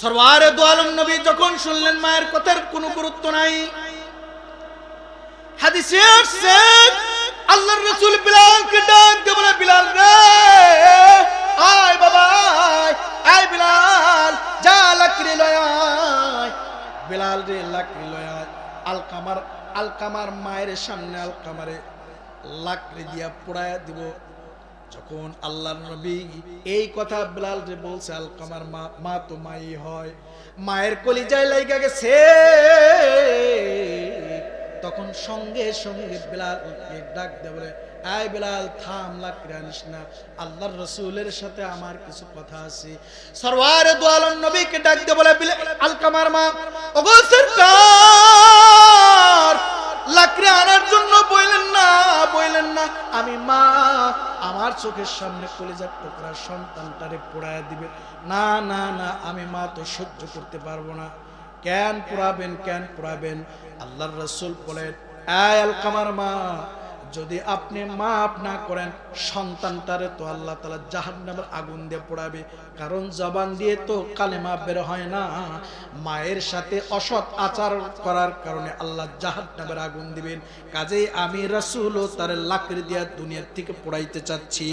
সরওয়ারে দু আলম নবী যখন শুনলেন মায়ের কথার কোনো গুরুত্ব নাই, হাদিসে আসছে আল্লাহর রাসূল বিলালকে ডাক দিয়ে বলে, বিলাল রে, আয় বাবা, আয় বিলাল, যা লাকড়ি লয় আয়। বিলাল রে লাকড়ি লয় আয়। আলকামার মায়ের সামনে আলকামারে লাকড়ি দিয়া পোড়ায়া দিব। যখন আল্লাহর নবী এই কথা বিলাল রে বলছে, আলকামার মা তো মাই হয়, মায়ের কলিজায় লাইগা গেছে। তখন সঙ্গে সঙ্গে বিলালকে ডাক দিয়ে বলে, আয় বিলাল, থাম, লাকড়ি আনিস না, আল্লাহর রাসূলের সাথে আমার কিছু কথা আছে। সরওয়ারে দু আলম নবীকে ডাক দিয়ে বলে, আলকামার মা, ওগো সরকার, লাকড়ি আনার জন্য বললেন না, আমি মা, আমার চোখের সামনে কলিজার টুকরা সন্তানটারে পোড়ায় দিবে। না না না, আমি মা তো সহ্য করতে পারবো না। কেন পোড়াবেন? আল্লাহর রাসূল বলেন, আয় আলকামার মা, যদি আপনি মাফ না করেন, সন্তানটারে তো আল্লাহ তাআলা জাহান্নামের আগুন দিয়ে পোড়াবে। কারণ জবান দিয়ে তো কালেমা বের হয় না, মায়ের সাথে অসৎ আচার করার কারণে আল্লাহ জাহান্নামের আগুন দিবেন। কাজেই আমি রাসূলও তার লাকড়ি দিয়া দুনিয়ার থেকে পোড়াইতে চাচ্ছি।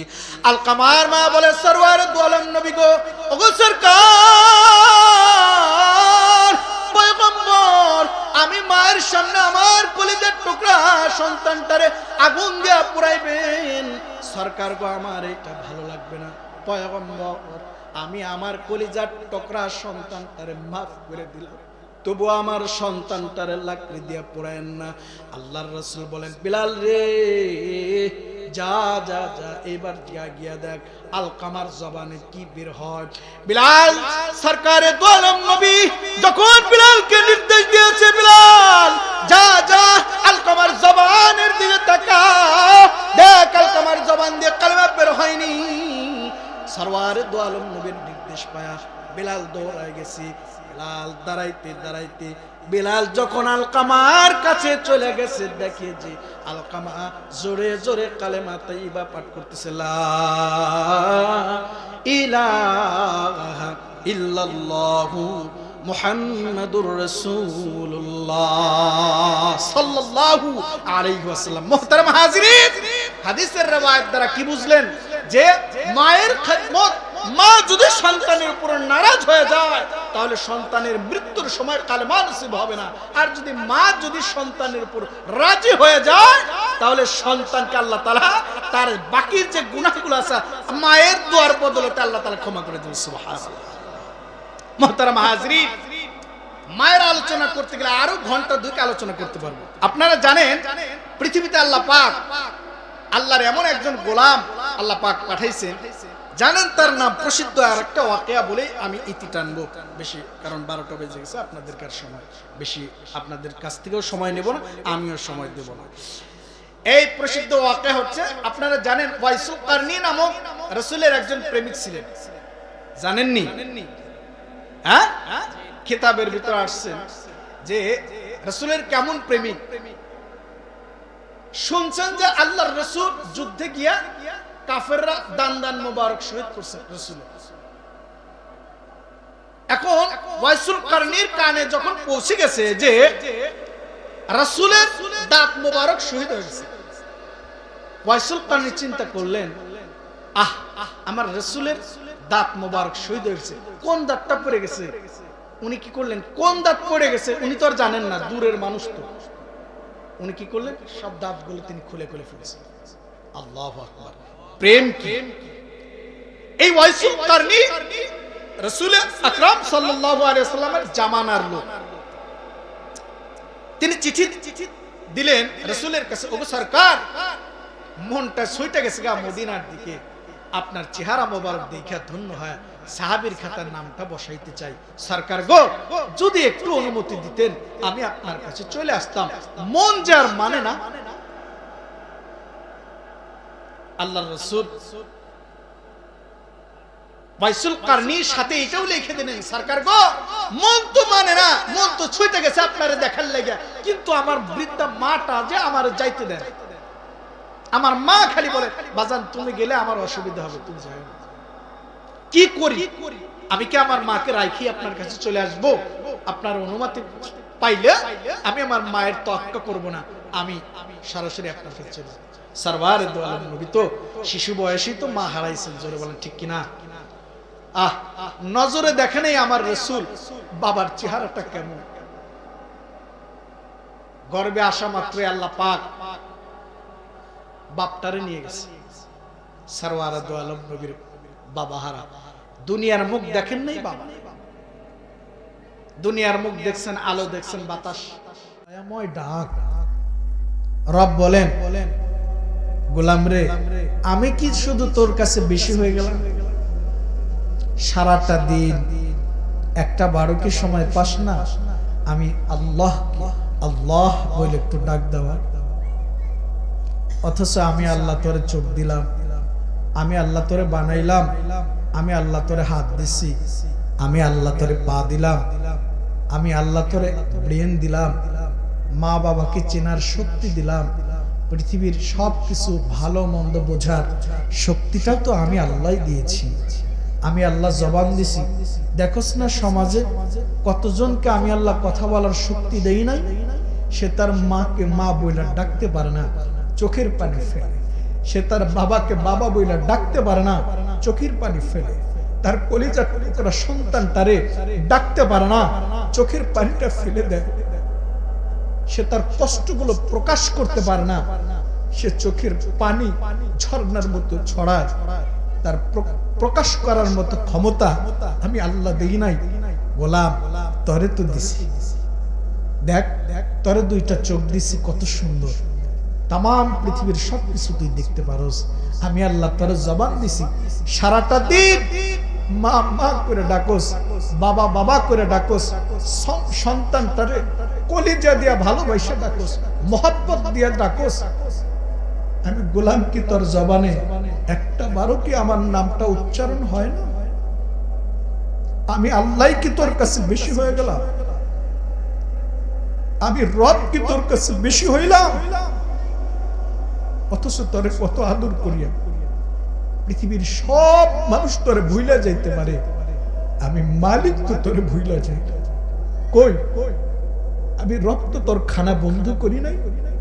আলকামার মা বলে, সরওয়ারে দু আলম নবী গো, ওগো সরকার, পয়গম্বর, আমি মায়ের সামনে আমার কলিজার টুকরা সন্তানটারে আগুন দিয়া পুরাইবেন? সরকার গো, আমার এটা ভালো লাগবে না। পয়গম্বর, আমি আমার কলিজার টুকরা সন্তানটারে মাফ করে দিলাম, তবু আমার সন্তানটারে লাকড়ি দিয়া পোড়ায়েন না। আল্লাহর রাসূল বলেন, বিলাল রে, যা যা যা, এবার গিয়া দেখ আলকামার জবানে কি বের হয়। বিলাল, সরকারে দু আলম নবী যখন বিলালকে নির্দেশ দিয়েছে, বিলাল যা যা, আলকামার জবানের দিকে তাকা, দেখ আলকামার জবান দিয়ে কালেমা বের হয়নি। সরওয়ারে দু আলম নবীর নির্দেশ পায়া বিলাল দৌড়ায় গেছে। বিলাল দাঁড়াইতে বিলাল যখন আলকামার কাছে চলে গেছে, দেখে যে আলকামা জোরে জোরে কালেমা তাইয়্যিবা পাঠ করতেছে, লা ইলাহা ইল্লাল্লাহু মুহাম্মাদুর রাসূলুল্লাহ সাল্লাল্লাহু আলাইহি ওয়াসাল্লাম। মুহতারাম হাজিরিন, হাদিসের রওয়ায়াত দ্বারা কি বুঝলেন? যে মায়ের খেদমত, মা যদি সন্তানের উপর নারাজ হয়ে যায়, তাহলে সন্তানের মৃত্যুর সময় কালেমা নসিব হবে না। আর যদি মা সন্তানের উপর রাজি হয়ে যায়, তাহলে সন্তানকে আল্লাহ তাআলা তার বাকি যে গুনাহগুলো আছে মায়ের দোয়ার বদলতে আল্লাহ তাআলা ক্ষমা করে দেবেন। সুবহানাল্লাহ। মুহতারাম হাজিরিন, মায়ের আলোচনা করতে গেলে আরো ঘন্টা দুইটা আলোচনা করতে পারবো। আপনারা জানেন, পৃথিবীতে আল্লাহ পাক, আল্লাহর এমন একজন গোলাম আল্লাহ পাক পাঠাইছেন, জানেন তার নাম প্রসিদ্ধ আর একটা ওয়াকিয়া বলে আমি ইতি টানবো বেশি, কারণ 12টা বেজে গেছে, আপনাদেরকার সময় বেশি, আপনাদের কাছ থেকেও সময় নেব না, আমিও সময় দেব না। এই প্রসিদ্ধ ওয়াকিয়া হচ্ছে, আপনারা জানেন ওয়াইসুল কারনী নামক রাসূলের একজন প্রেমিক ছিলেন, জানেননি? হ্যাঁ, কিতাবের ভিতর আসছে যে রাসূলের কেমন প্রেমিক। শুনছেন যে আল্লাহর রাসূল যুদ্ধে গিয়া কাফেররা দান মোবারক শহীদ করছে রাসূল। এখন ওয়াইসুল কারনীর কানে যখন পৌঁছে গেছে যে রাসূলের দাঁত মোবারক শহীদ হয়েছে, ওয়াইসুল কারনী চিন্তা করলেন, আমার রাসূলের দাঁত মোবারক শহীদ হয়েছে, কোন দাঁতটা পড়ে গেছে? উনি কি করলেন, কোন দাঁত পড়ে গেছে উনি তো আর জানেন না, দূরের মানুষ তো। উনি কি করলেন, সব দাঁতগুলো তিনি খুলে ফেলেছেন। আল্লাহু আকবার। প্রেম কি! এই ওয়াইসুল কারনী রাসূল আকরাম সাল্লাল্লাহু আলাইহি ওয়াসাল্লামের জামানার লোক। তিনি চিঠি দিলেন রাসূলের কাছে, ওগো সরকার, মনটা ছুটে গেছে গা মদিনার দিকে, আপনার চেহারা মোবারক দেখে ধন্য হয় সাহাবীর খাতার নামটা বসাইতে চাই। সরকার গো, যদি একটু অনুমতি দিতেন আমি আপনার কাছে চলে আসতাম। মন যার মানে না। আল্লাহর রাসূল ওয়াইসুল কারনীর সাথে এটাও লিখে দিলেন, সরকার গো, মন তো মানে না, মন তো ছুটে গেছে আপনারে দেখার লাগা, কিন্তু আমার বৃদ্ধা মাটা যে আমার যাইতে দেন। আমার মা খালি বলে, বাজান তুমি গেলে আমার অসুবিধা হবে, তুমি যাও। কি করি? আমি কি আমার মাকে রাখি আপনার কাছে চলে আসব? আপনার অনুমতি পাইলে আমি আমার মায়ের তোয়াক্কা করব না, আমি সরাসরি আপনার কাছে চলে যাব। সরওয়ার দো আলম নবী তো শিশু বয়সী তো মা হারাইছেন, জোরে বলেন ঠিক কিনা? নজরে দেখে নেই আমার রাসূল বাবার চেহারাটা কেমন। গর্বে আসা মাত্রই আল্লাহ পাক বাপটারে নিয়ে গেছে। সরওয়ার দো আলম নবীর বাবা হারা, দুনিয়ার মুখ দেখেন নাই বাবা, দুনিয়ার মুখ দেখছেন, আলো দেখছেন, বাতাস। ডাক রব বলেন, গোলাম রে আমি কি শুধু তোর কাছে বেশি হয়ে গেলাম? সারাটা দিন একটা বারো কি সময় পাস না আমি আল্লাহ আল্লাহ বলে একটু ডাক দেওয়া? অথচ আমি আল্লাহ তোরে চোখ দিলাম, আমি আল্লাহ তোরে বানাইলাম, আমি আল্লাহ তোরে হাত দিছি, আমি আল্লাহ তোরে পা দিলাম, আমি আল্লাহ তোরে ব্রেন দিলাম, মা বাবাকে চেনার শক্তি দিলাম, পৃথিবীর সব কিছু ভালো মন্দ বোঝার শক্তিটাও তো আমি আল্লাহ দিয়েছি। আমি আল্লাহ জবান দিছি। দেখোস না সমাজে কতজনকে আমি আল্লাহ কথা বলার শক্তি দেই নাই? সে তার মাকে মা বইলা ডাকতে পারে না, চোখের পানি ফেলে। সে তার বাবাকে বাবা বইলা ডাকতে পারে না, চোখের পানি ফেলে। তার কলিজা টুকরা সন্তানটারে ডাকতে পারে না, চোখের পানিটা ফেলে দেয়। সে তার কষ্টগুলো প্রকাশ করতে পারে না, সে চোখের পানি ঝর্ণার মতো ছড়ায়। তার প্রকাশ করার মতো ক্ষমতা আমি আল্লাহ দেই নাই। গোলাম তরে তো দিছি, দেখ তরে দুইটা চোখ দিছি, কত সুন্দর, তাম পৃথিবীর সবকিছু তুই দেখতে পারোস। আমি আল্লাহ তরে জবান দিছি, সারাটা দিন মা মা করে ডাকোস, বাবা বাবা করে ডাকোস, সন্তানটারে কলিজা দিয়া ভালোবাসা ডাকোস, মোহাব্বত দিয়া ডাকোস। আমি গোলাম কি তোর জবানে একটা বারো কি আমার নামটা উচ্চারণ হয় না? আমি আল্লাহ কি তোর কাছে বেশি হয়ে গেলাম? আমি রব কি তোর কাছে বেশি হইলাম? অথচ তোরে কত আদর করিয়া পৃথিবীর সব মানুষ তোরে ভুইলা যাইতে পারে, আমি মালিক তো তোরে ভুইলা যাই। কই আমি রব তো তোর খানা বন্ধ করি নাই,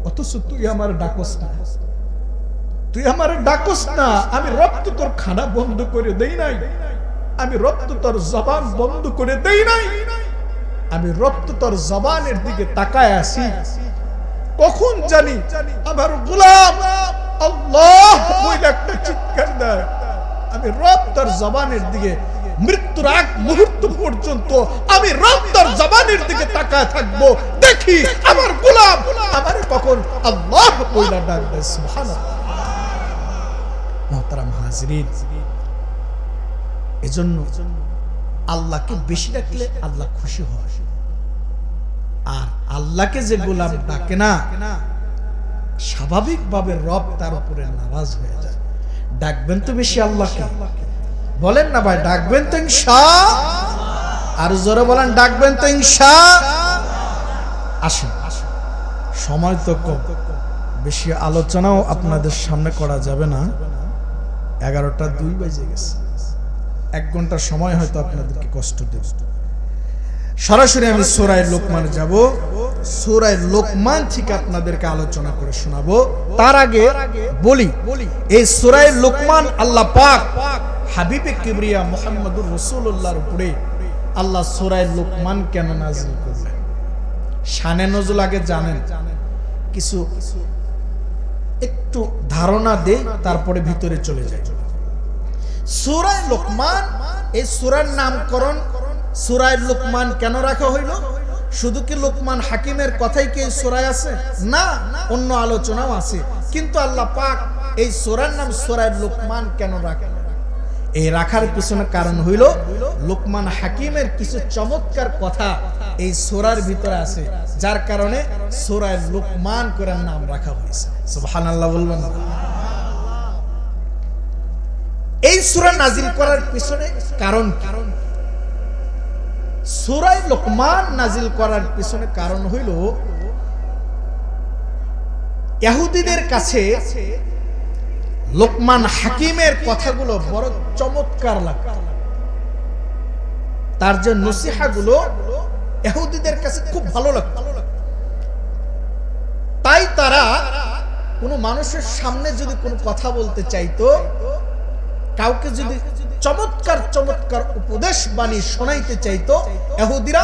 অথচ তুই আমার ডাকস না, তুই আমার ডাকস না। আমি রব তো তোর খানা বন্ধ করে দেই নাই, আমি রব তো তোর জবান বন্ধ করে দেই নাই, আমি রব তো তোর জবানের দিকে তাকায় আছি। কখন জানি আমার গোলাম আল্লাহ বলে একটা চিৎকার দেয়, আমি রব তোর জবানের দিকে মৃত্যুর আগ মুহূর্ত পর্যন্ত আমি রব তোর জবানের দিকে তাকায় থাকবো, দেখি আমার গোলাম আমার কখন আল্লাহ বলে ডাক দেয়। সুবহানাল্লাহ। মুহতারাম হাজিরিন, এজন্য আল্লাহকে বেশি ডাকলে আল্লাহ খুশি হয়। আর আল্লাহকে যে গোলাম ডাকে না, স্বাভাবিকভাবে রব তার উপরে নারাজ হয়ে যায়। ডাকবেন তো বেশি আল্লাহকে, বলেন না ভাই, ডাকবেন তো ইনশাআল্লাহ। আর জোরে বলেন, ডাকবেন তো ইনশাআল্লাহ। আসুন, সময় তো কম, বেশি আলোচনাও আপনাদের সামনে করা যাবে না। 11টা 2 বেজে গেছে, 1 ঘন্টা সময় হয়তো আপনাদেরকে কষ্ট দেবে। সরাসরি আমি সূরা লোকমানে যাব, সূরা লোকমান থেকে আপনাদেরকে আলোচনা করে শোনাবো। তার আগে বলি, এই সূরা লোকমান আল্লাহ পাক হাবিবে কিবরিয়া মুহাম্মদুর রাসূলুল্লাহর উপরে আল্লাহ সূরা লোকমান কেন নাযিল করলেন? শানে নজুল আগে জানেন, কিছু একটু ধারণা দেই, তারপরে ভিতরে চলে যাই। সূরা লোকমান, এই সূরার নামকরণ সূরা লোকমান কেন রাখা হইল? শুধু কি লোকমান হাকিমের কথাই কি এই সূরায় আছে? না, অন্য আলোচনাও আছে, কিন্তু আল্লাহ পাক এই সূরার নাম সূরা লোকমান কেন রাখলেন? এই রাখার পিছনে কারণ হইল লোকমান হাকিমের কিছু চমৎকার কথা এই সূরার ভিতরে আছে, যার কারণে সূরা লোকমান করে নাম রাখা হয়েছে। সুবহানাল্লাহ বলবেন। এই সূরা নাজিল করার পিছনে কারণ কি? সূরা লোকমান নাজিল করার পিছনে কারণ হইল ইহুদিদের কাছে লোকমান হাকিমের কথাগুলো বড় চমৎকার লাগতো। তার যে নসিহাগুলো ইহুদিদের কাছে খুব ভালো লাগতো। তাই তারা কোনো মানুষের সামনে যদি কোনো কথা বলতে চাইতো, কাউকে যদি চমৎকার চমৎকার উপদেশ বাণী শোনাইতে চাইতো, ইহুদিরা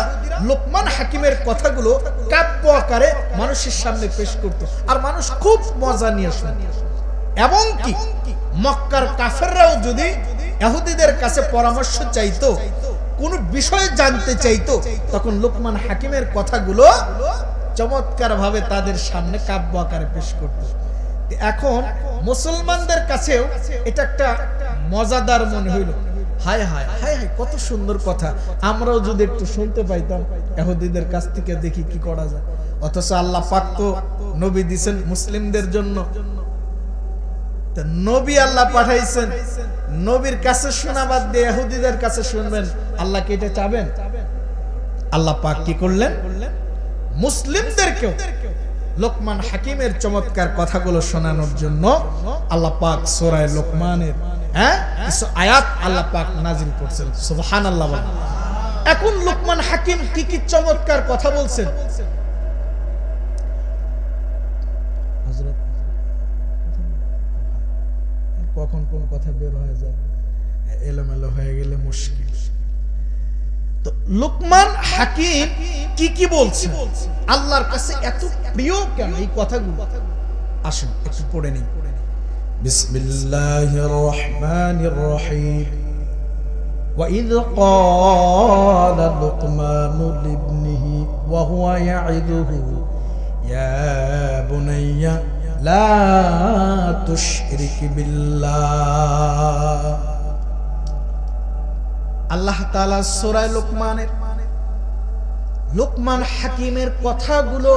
লোকমান হাকিমের কথাগুলো কাব্য আকারে মানুষের সামনে পেশ করত, আর মানুষ খুব মজা নিয়ে শুনত। এবং কি মক্কার কাফেররাও যদি ইহুদিদের কাছে পরামর্শ চাইতো, কোন বিষয় জানতে চাইতো, তখন লোকমান হাকিমের কথাগুলো চমৎকার ভাবে তাদের সামনে কাব্য আকারে পেশ করত। এখন মুসলমানদের কাছেও এটা একটা মজাদার মনে হইল, হায় হায় হায় হায় কত সুন্দর কথা, আমরাও যদি একটু শুনতে পাইতাম ইহুদিদের কাছ থেকে, দেখি কি করা যায়। অথচ আল্লাহ পাক তো নবী দিয়েছেন মুসলিমদের জন্য, নবী আল্লাহ পাঠাইছেন, নবীর কাছে শোনা বাদ দিয়ে ইহুদিদের কাছে শুনবেন, আল্লাহ কি এটা চাবেন? আল্লাহ পাক কি করলেন? মুসলিমদেরকেও লোকমান হাকিমের চমৎকার কথাগুলো শোনানোর জন্য আল্লাহ পাক সূরা লোকমানের কিছু আয়াত আল্লাহ পাক নাজিল করছেন। সুবহানাল্লাহ। এখন লোকমান হাকিম কি কি চমৎকার কথা বলছেন। হযরত কখন কোন কথা বের হয়ে যায়, এলোমেলো হয়ে গেলে মুশকিল। তো লোকমান হাকিম কি কি বলছে, আল্লাহর কাছে এত প্রিয় কেন এই কথাগুলো, আসুন একটু পড়ে নিই। বিসমিল্লাহির রহমানির রহিম। وَإِذْ قَالَ لُقْمَانُ لِابْنِهِ وَهُوَ يَعِظُهُ يَا بُنَيَّ لَا تُشْرِكْ بِاللَّهِ। আল্লাহ তাআলা সূরা লোকমানের লোকমান হাকিমের কথাগুলো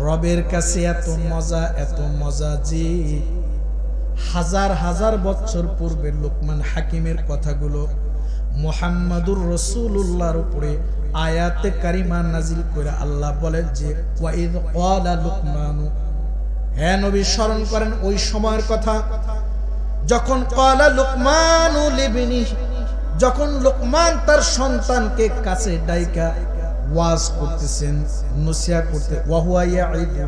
রবের কাছে এত মজা যে হাজার হাজার বছর পূর্বে লোকমান হাকিমের কথাগুলো মুহাম্মাদুর রাসূলুল্লাহর উপরে আয়াতে কারিমা নাজিল করে আল্লাহ বলেন যে ওয়াইদ ক্বালা লুকমানু, হে নবী স্মরণ করেন ওই সময়ের কথা যখন ক্বালা লুকমানু লিবনিহি, যখন লোকমান তার সন্তানকে কাছে ডাইকা ওয়াজ করতেছেন, নসিহত করতে, ওয়া হুয়া ইয়াইদু,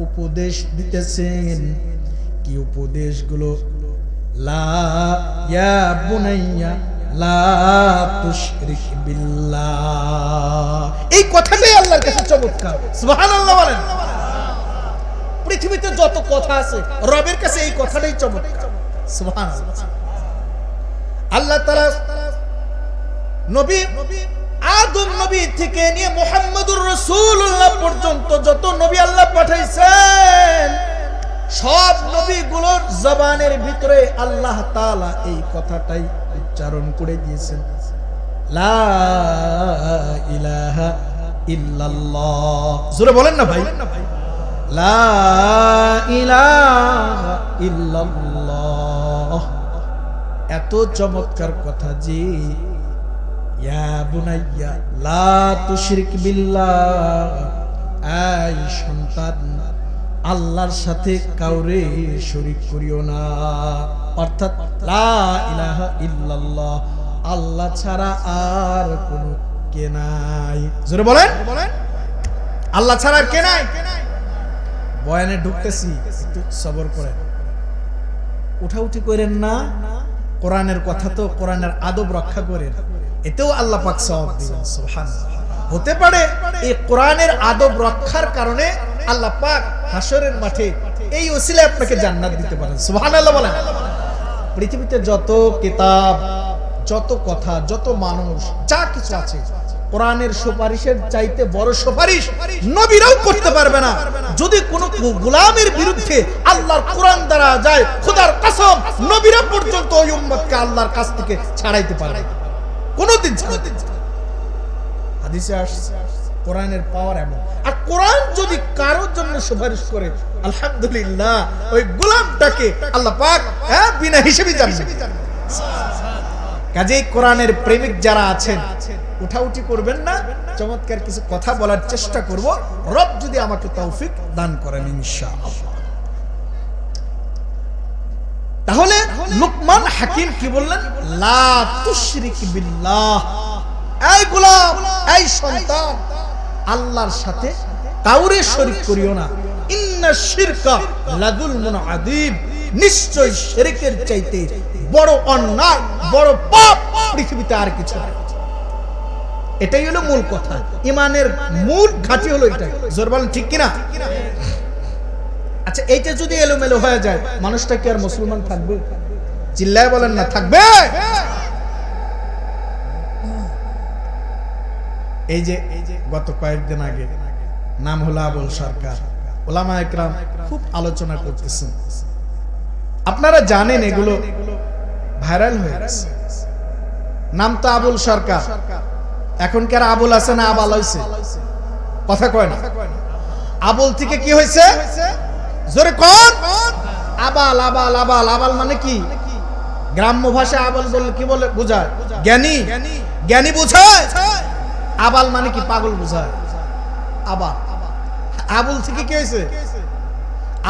উপদেশ দিতেছেন। কি উপদেশগুলো? লা ইয়া বুনাইয়া লা তুশরিক বিল্লাহ। এই কথাটাই আল্লাহর কাছে চমৎকার। সুবহানাল্লাহ বলেন। পৃথিবীতে যত কথা আছে রবের কাছে এই কথাটাই চমৎকার। সুবহানাল্লাহ। আল্লাহ তাআলা নবী আদম নবী থেকে নিয়ে মুহাম্মদুর রাসূলুল্লাহ পর্যন্ত যত নবী আল্লাহ পাঠাইছেন, সব নবীগুলোর জবানের ভিতরে আল্লাহ তাআলা এই কথাটাই উচ্চারণ করে দিয়েছেন, লা ইলাহা ইল্লাল্লাহ। জোরে বলেন না ভাই, লা ইলাহা ইল্লাল্লাহ। এত চমৎকার কথা যে ইয়া বুনাইয়া লা তুশরিক বিল্লাহ, এই সন্তান আল্লাহর সাথে কাউরে শরীক করিও না। অর্থাৎ লা ইলাহা ইল্লাল্লাহ, আল্লাহ ছাড়া আর কোনো কে নাই। জোরে বলেন, আল্লাহ ছাড়া আর কে নাই। বয়ানে ঢুকতেছি, একটু সবর করেন, উঠাউঠি করেন না। কোরআনের কথা তো, কোরআনের আদব রক্ষা করেন, এতেও আল্লাহ পাক সওয়াব দিবেন। সুবহানাল্লাহ। হতে পারে এই কোরআনের আদব রক্ষার কারণে আল্লাহ পাক হাসরের মাঠে এই ওসিলায় আপনাকে জান্নাত দিতে পারেন। সুবহানাল্লাহ বলেন। পৃথিবীতে যত কিতাব, যত কথা, যত মানুষ, যা কিছু আছে, কোরআনের সুপারিশের চাইতে বড় সুপারিশ নবীরাও করতে পারবে না। যদি কোনো গোলামের বিরুদ্ধে আল্লাহর কোরআন দ্বারা যায়, খোদার কসম নবীরা পর্যন্ত ওই উম্মতকে আল্লাহর কাছ থেকে ছাড়াইতে পারবে কোনদিন। হাদিসে আসছে কোরআনের পাওয়ার এমন। আর কোরআন যদি কারোর জন্য সুপারিশ করে, আলহামদুলিল্লাহ, ওই গোলামটাকে আল্লাহ পাক বিনা হিসেবে জানবে। কাজেই কোরআনের প্রেমিক যারা আছেন, উঠাউঠি করবেন না, চমৎকার কিছু কথা বলার চেষ্টা করব, রব যদি আমাকে তৌফিক দান করেন ইনশাআল্লাহ। তাহলে লুকমান হাকিম কি বললেন? লা তুশরিক বিল্লাহ, এই গোলাম, এই সন্তান, আল্লাহর সাথে কাউরে শরীক করিও না। ইন্না শিরকা লাযুলমুন আযীম, নিশ্চয় শিরকের চাইতে বড় অন্যায়, বড় পাপ পৃথিবীতে আর কিছু নেই। এটাই হলো মূল কথা। ঈমানের মূল ঘাঁটি হলো এটা। জোর বলেন ঠিক কিনা? আচ্ছা, এইটা যদি এলোমেলো হয়ে যায়, মানুষটা কি আর মুসলমান থাকবে? চিল্লায় বলেন না, থাকবে? এই যে গত কয়েকদিন আগে নাম হলো আবুল সরকার, ওলামা একরাম খুব আলোচনা করতেছেন। আপনারা জানেন এগুলো ভাইরাল হয়ে গেছে। নাম তো আবুল সরকার, এখনকার আবুল আছে না আবাল হয়েছে? কথা কয় না। আবুল থেকে কি হয়েছে? জোরে কোন? আবাল। আবাল আবাল আবাল মানে কি? গ্রাম্য ভাষা আবাল বললে কি বলে বোঝায়? জ্ঞানী, জ্ঞানী বোঝায়। আবাল মানে কি? পাগল বোঝায়। আবাল। আবুল থেকে কি হয়েছে?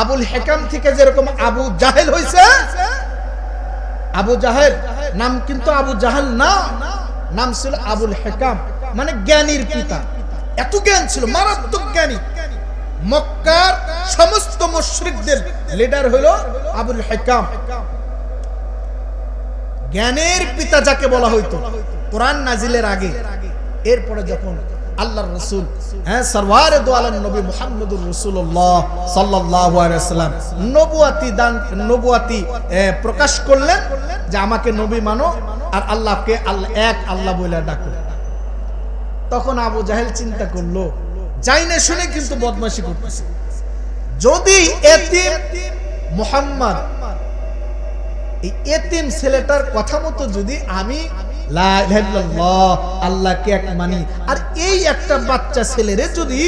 আবুল হেকাম থেকে যেরকম আবু জাহেল হয়েছে। আবু জাহেল নাম কিন্তু আবু জাহেল না, নাম ছিল আবুল হেকাম, মানে জ্ঞানীর পিতা। এত জ্ঞান ছিল, মারাত্মক জ্ঞানী। মক্কার সমস্ত মুশরিকদের লিডার হলো আবুল হেকাম। জ্ঞানের পিতা যাকে বলা হইতো কোরআন নাজিলের আগে। এরপরে যখন আল্লাহর রাসূল সরওয়ারে দো আলম নবী মুহাম্মদুর রাসূলুল্লাহ সাল্লাল্লাহু আলাইহি ওয়াসাল্লাম নবুয়াতি প্রকাশ করলেন যে আমাকে নবী মানো আর আল্লাহকে আল্লাহ এক আল্লাহ বলে ডাকো, তখন আবু জাহেল চিন্তা করলো, যাই না শুনে কিন্তু বদমাশি করতেছে। যদি এতিম মুহাম্মদ, এই এতিম ছেলেটার কথা মতো যদি আমি লা ইলাহা ইল্লাল্লাহ আল্লাহকে এক মানি, আর এই একটা বাচ্চা ছেলেরে যদি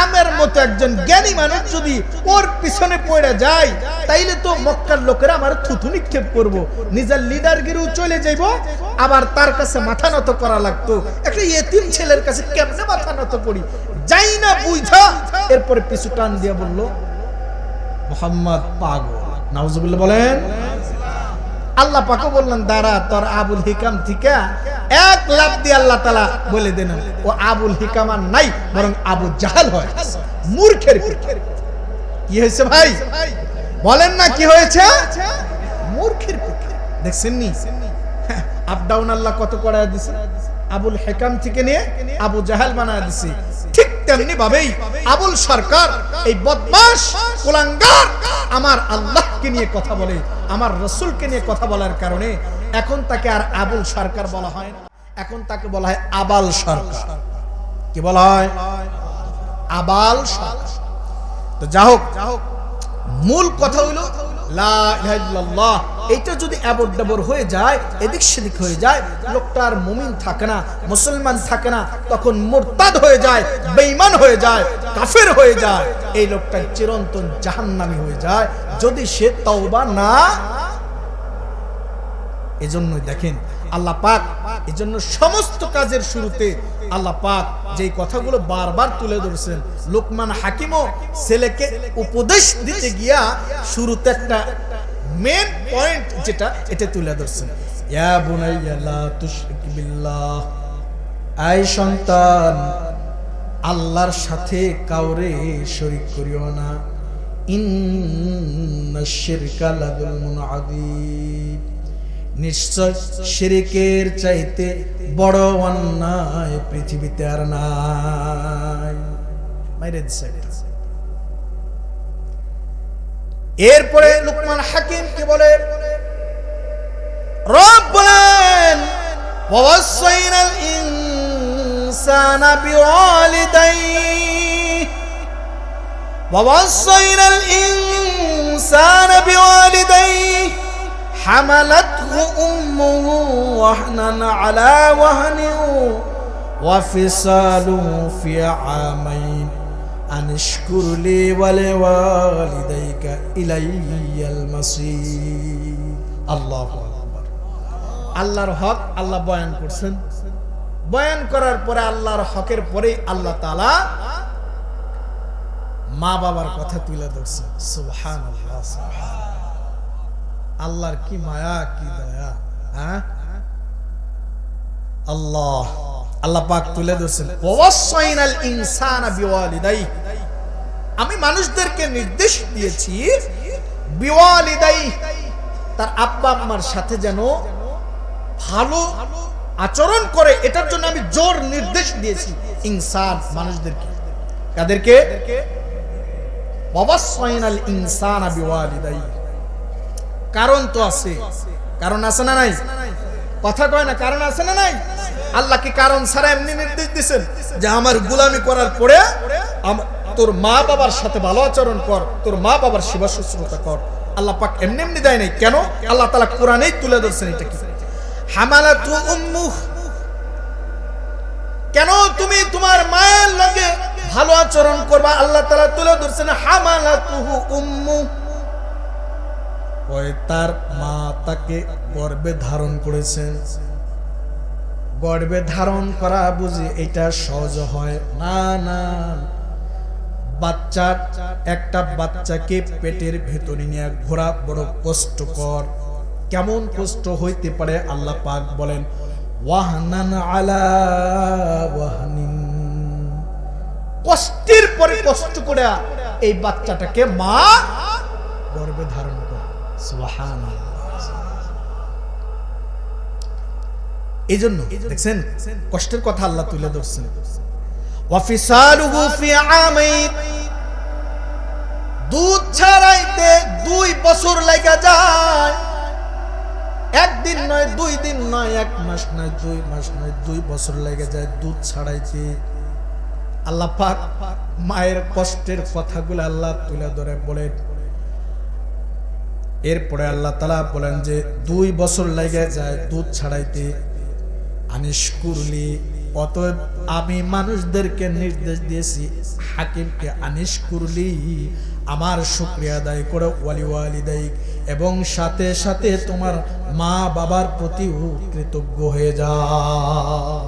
আমার মতো একজন জ্ঞানী মানুষ যদি ওর পিছনে পড়ে যায়, তাইলে তো মক্কার লোকেরা আমার থুথু নিক্ষেপ করবো, নিজের লিডারগিরিও চলে যাইব, আবার তার কাছে মাথা নত করা লাগতো। একটা এতিম ছেলের কাছে কেমনে মাথা নত করি, যাই না বুঝা। এরপরে পিছু টান দিয়ে বলল, মুহাম্মদ পাগল। নাউজুবিল্লাহ বলেন। আল্লাহ পাকও বললেন, দাঁড়া, তোর আবুল হিকাম থেকে এক লাফ দিয়ে আল্লাহ তাআলা বলে দেন ও আবুল হিকাম আর নাই, বরং আবু জাহেল হয়। মূর্খের কি হয়েছে ভাই? বলেন না কি হয়েছে? মূর্খের দেখছেন নি আপ ডাউন আল্লাহ কত করা দিছে। আবুল হিকাম থেকে নিয়ে আবু জাহেল বানায় দিছে। ঠিক তেমনি ভাবেই আবুল সরকার এই বদমাশ কুলাঙ্গার আমার আল্লাহকে নিয়ে কথা বলে, আমার রাসূলকে নিয়ে কথা বলার কারণে এখন তাকে আর আবুল সরকার বলা হয় না, এখন তাকে বলা হয় আবাল সরকার। কি বলা হয়? আবাল সরকার। তো যা হোক, মূল কথা হইল লা ইলাহা ইল্লাল্লাহ। এটা যদি আবর ডাবর হয়ে যায়, এদিক সেদিক হয়ে যায়, লোকটার মুমিন থাকে না, মুসলমান থাকে না, তখন মুরতাদ হয়ে যায়, বেঈমান হয়ে যায়, কাফের হয়ে যায়। এই লোকটা চিরন্তন জাহান্নামী হয়ে যায় যদি সে তওবা না। এজন্যই দেখেন আল্লাহ পাক এজন্য সমস্ত কাজের শুরুতে আল্লাহ পাক যেই কথাগুলো বারবার তুলে ধরছেন, লুকমান হাকিমও ছেলেকে উপদেশ দিতে গিয়া শুরুতে একটা মেন পয়েন্ট যেটা এটা তুলে ধরছেন, ইয়া বুনাইয়া লা তুশরিক বিল্লাহ, আই সন্তান আল্লাহর সাথে কাউরে শরীক করিও না, ইন্নাশ শিরকা লাযুলমুন আযীম, নিশ্চয় শিরকের চাইতে বড় অন্যায় পৃথিবীতে আর নাই। মাইরে দিছে। এরপরে লুকমান হাকিম কি বলে? রব বলেন, ওয়াসাইনাল ইনসানা বিওয়ালিদাইহি, ওয়াসাইনাল ইনসানা বিওয়ালিদাইহি حملته أمه وهنا على وهن وفصاله في عامين أن اشكر لي ولوالديك إلي المصير. الله أكبر. আল্লাহর হক আল্লাহ বয়ান করছেন। বয়ান করার পরে আল্লাহর হকের পরে আল্লাহ তাআলা মা বাবার কথা তুলে ধরছেন। সুবহানাল্লাহ, সুবহানাল্লাহ। আল্লাহর কি মায়া, কি দয়া। হ্যাঁ, আল্লাহ আল্লাহ পাক তুলে ধরছেন, ওয়াসাইনাল ইনসানা বিওয়ালিদাই, আমি মানুষদেরকে নির্দেশ দিয়েছি বিওয়ালিদাই, তার আব্বা আম্মার সাথে যেন ভালো আচরণ করে, এটার জন্য আমি জোর নির্দেশ দিয়েছি ইনসান মানুষদেরকে। কাদেরকে? ওয়াসাইনাল ইনসানা বিওয়ালিদাই। কারণ তো আছে, কারণ আছে না নাই? কথা কয় না, কারণ আছে না নাই? আল্লাহ কি কারণ ছাড়া এমনি নির্দেশ দিয়েছেন যে আমার গোলামি করার পরে তোর মা বাবার সাথে ভালো আচরণ কর, তোর মা বাবার সেবা শুশ্রূষা কর? আল্লাহ পাক এমনি এমনি দেয় নাই। কেন? আল্লাহ তাআলা কোরআনেই তুলে ধরছেন এটা কি, হামালাতু উম্মুহ, কেন তুমি তোমার মায়ের লগে ভালো আচরণ করবা? আল্লাহ তাআলা তুলে ধরছেন হামালাতুহু উম্মু, ওই তার মা তাকে গর্ভে ধারণ করেছেন। গর্ভে ধারণ করা বুঝি এটা সহজ হয় না, না। বাচ্চা, একটা বাচ্চাকে পেটের ভেতরে নিয়ে ঘোরা বড় কষ্টকর। কেমন কষ্ট হইতে পারে? আল্লাহ পাক বলেন ওয়াহনান আলা ওয়াহনিন, কষ্টের পরে কষ্ট করে এই বাচ্চাটাকে মা গর্ভে ধারণ করে। সুবহানাল্লাহ। এই জন্য দেখছেন কষ্টের কথা আল্লাহ তুলে ধরছেন। ওয়াফিসালুহু ফি আমাইন, দুধ ছাড়াইতে 2 বছর লাগা যায়। একদিন নয়, 2 দিন নয়, 1 মাস নয়, 2 মাস নয়, 2 বছর লেগে যায় দুধ ছাড়াইতে। আল্লাহ পাক মায়ের কষ্টের কথাগুলো আল্লাহ তুলে ধরে বলেন। এরপরে আল্লাহ তাআলা বলেন যে 2 বছর লেগে যায় দুধ ছাড়াইতে। আনিশকুরলি, অতএব আমি মানুষদেরকে নির্দেশ দিয়েছি, হাকিমকে, আনিশকুরলি, আমার শুকরিয়া আদায় করো, ওয়ালি ওয়ালিদাইক, এবং সাথে সাথে তোমার মা বাবার প্রতি কৃতজ্ঞ হয়ে যাও।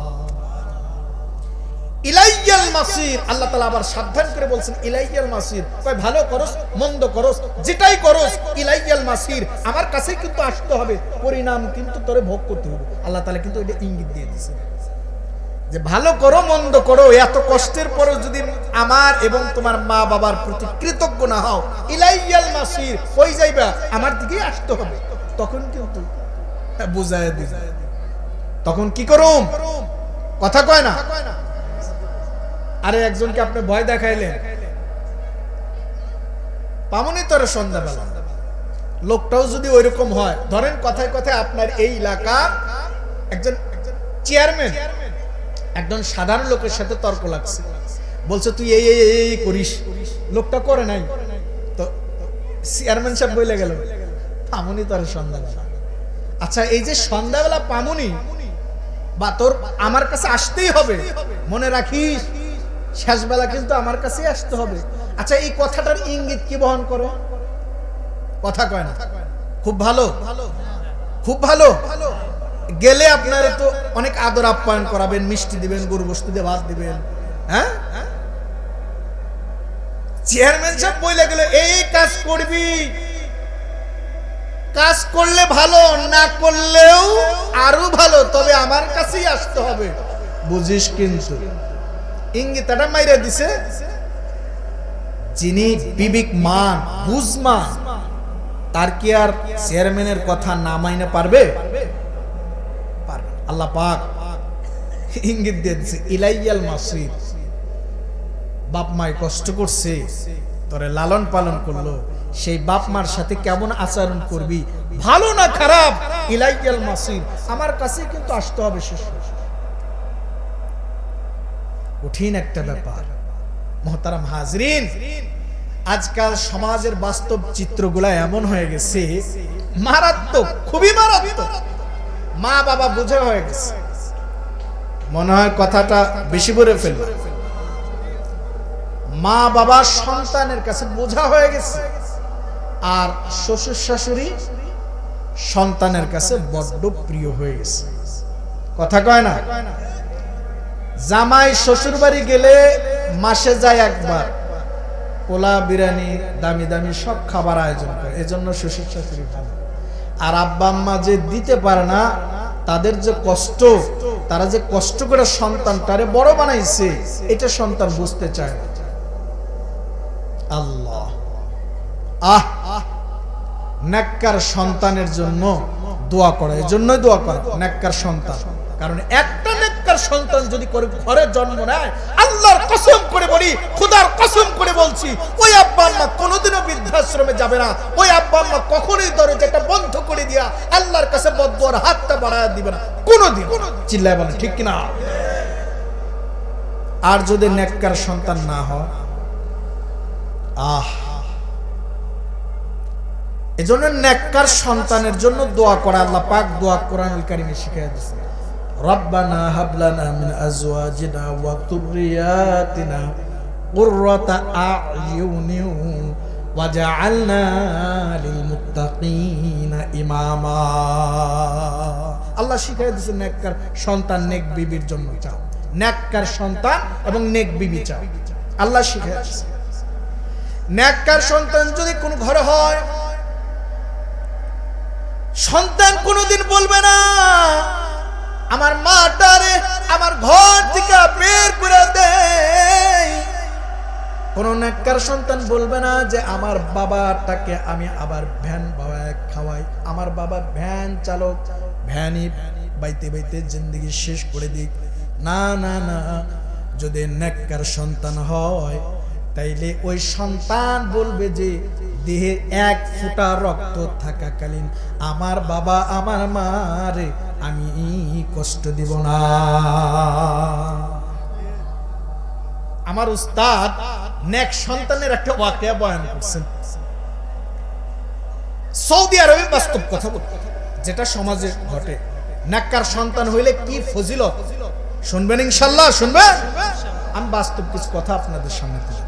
ইলাইয়াল মাসির, আল্লাহ তাআলা আবার সাবধান করে বলছেন ইলাইয়াল মাসির, কয় ভালো করস মন্দ করস যেটাই করস ইলাইয়াল মাসির, আমার কাছেই কিন্তু আসতে হবে, পরিণাম কিন্তু তোরে ভোগ করতে হবে। আল্লাহ তাআলা কিন্তু এটা ইঙ্গিত দিয়ে দিয়েছেন যে ভালো করো মন্দ করো, এত কষ্টের পরেও যদি আমার এবং তোমার মা বাবার প্রতি কৃতজ্ঞ না হও, ইলাইয়াল মাসির, কই যাইবা? আমার দিকেই আসতে হবে। তখন কিন্তু বুঝায় দিই, তখন কি করুম? কথা কয় না। আরে একজনকে আপনি ভয় দেখাইলেন, পামনি তোর সন্ধ্যাবেলা, লোকটাও যদি ওইরকম হয়, ধরেন কথায় কথায় আপনার এই এলাকা একজন চেয়ারম্যান একজন সাধারণ লোকের সাথে তর্ক লাগছে, বলছে তুই এই এই এই করিস, লোকটা করে নাই, তো চেয়ারম্যান সাহেব বলে গেল পামনি তোর সন্ধ্যাবেলা। আচ্ছা, এই যে সন্ধ্যাবেলা পামনি বা তোর আমার কাছে আসতেই হবে, মনে রাখিস শেষবেলা কিন্তু আমার কাছেই আসতে হবে। আচ্ছা, এই কথাটার ইঙ্গিত কি বহন করে? কথা কয় না। খুব ভালো, খুব ভালো। গেলে আপনারা তো অনেক আদর আপ্যায়ন করাবেন, মিষ্টি দিবেন, গরু বস্তু দিয়ে ভাত দিবেন। হ্যাঁ, চেয়ারম্যান সাহেব বলে গেল এই কাজ করবি, কাজ করলে ভালো, না করলেও আরো ভালো, তবে আমার কাছেই আসতে হবে, বুঝিস? কিন্তু ইঙ্গিতটা মাইরা দিছে। যিনি বিবেক মান বুঝমান, তার কি আর চেয়ারম্যানের কথা না মাইনে পারবে? আল্লাহ পাক ইঙ্গিত দিয়ে দিছে ইলাইয়াল মাসির। বাপ মায় কষ্ট করছে, তোরে লালন পালন করলো, সেই বাপ মার সাথে কেমন আচরণ করবি, ভালো না খারাপ, ইলাইয়াল মাসির, আমার কাছে কিন্তু আসতে হবে। শেষ কঠিন একটা ব্যাপার। মুহতারাম হাজরিন, আজকাল সমাজের বাস্তব চিত্রগুলা এমন হয়ে গেছে, মারাত্মক, খুবই মারাত্মক। মা বাবা বুঝে হয়ে গেছে, মনে হয় কথাটা বেশি করে ফেলবে, মা বাবা সন্তানের কাছে বোঝা হয়ে গেছে, আর শ্বশুর শাশুড়ি সন্তানের কাছে বড্ড প্রিয় হয়ে গেছে। কথা কয় না। জামাই শ্বশুর বাড়ি গেলে মাসে যায় একবার, পোলা বিরিয়ানি দামি দামি সব খাবার আয়োজন করে, এজন্য শ্বশুর শাশুড়ি ভালো। আর আব্বা আম্মা যে দিতে পারে না, তাদের যে কষ্ট, তারা যে কষ্ট করে সন্তানটারে বড় বানাইছে, এটা সন্তান বুঝতে চায় না। আল্লাহ নেককার সন্তানের জন্য দোয়া করা, এই জন্যই দোয়া করা নেককার সন্তান। কারণ একটা নেককার সন্তান যদি করে ঘরে জন্ম নেয়, আল্লাহর কসম করে বলি, খোদার কসম করে বলছি, ওই আব্বা আম্মা কোনোদিনও বৃদ্ধাশ্রমে যাবে না। ওই আব্বা আম্মা কখনোই দরজাটা বন্ধ করে দিয়া আল্লাহর কাছে বদদুয়ার হাতটা বাড়ায় দিবে না কোনোদিন। চিল্লায় বলেন ঠিক কিনা? আর যদি নেককার সন্তান না হয়, এজন্য নেককার সন্তানের জন্য দোয়া করা। আল্লাহ পাক দোয়া কোরআনুল কারীমে শিখিয়ে দিয়েছেন, রব্বানা হাব লানা মিন আজওয়াজিনা ওয়া যুররিয়াতিনা কুররাতা আ'য়ুনিন ওয়াজআলনা লিল মুত্তাকিনা ইমামা। আল্লাহ শিখিয়ে দিয়েছেন নেককার সন্তান নেক বিবির জন্য চাও, নেককার সন্তান এবং নেক বিবি চাও। আল্লাহ শিখিয়ে দিয়েছেন নেককার সন্তান যদি কোন ঘরে হয়, সন্তান কোনোদিন বলবে না আমার মাটারে আমার ঘর থেকে বের করে দেয়। কোন নেককার সন্তান বলবে না যে আমার বাবাটাকে আমি আবার ভ্যান বাবায় খাওয়াই, আমার বাবা ভ্যান চালক, ভ্যানই বাইতে বাইতে জিন্দেগি শেষ করে দিক। না না না, যদি নেককার সন্তান হয় তাইলে ওই সন্তান বলবে যে দেহে এক ফোঁটা রক্ত থাকাকালীন আমার বাবা আমার মারে আমি কষ্ট দিব না। আমার উস্তাদ নেক সন্তানের একটা ওয়াকিয়া বয়ান করছেন, সৌদি আরবে বাস্তব কথা বলতে, যেটা সমাজে ঘটে। নেককার সন্তান হইলে কি ফজিলত শুনবেন ইনশাআল্লাহ, শুনবেন। আমি বাস্তব কিছু কথা আপনাদের সামনে তুলে ধরব।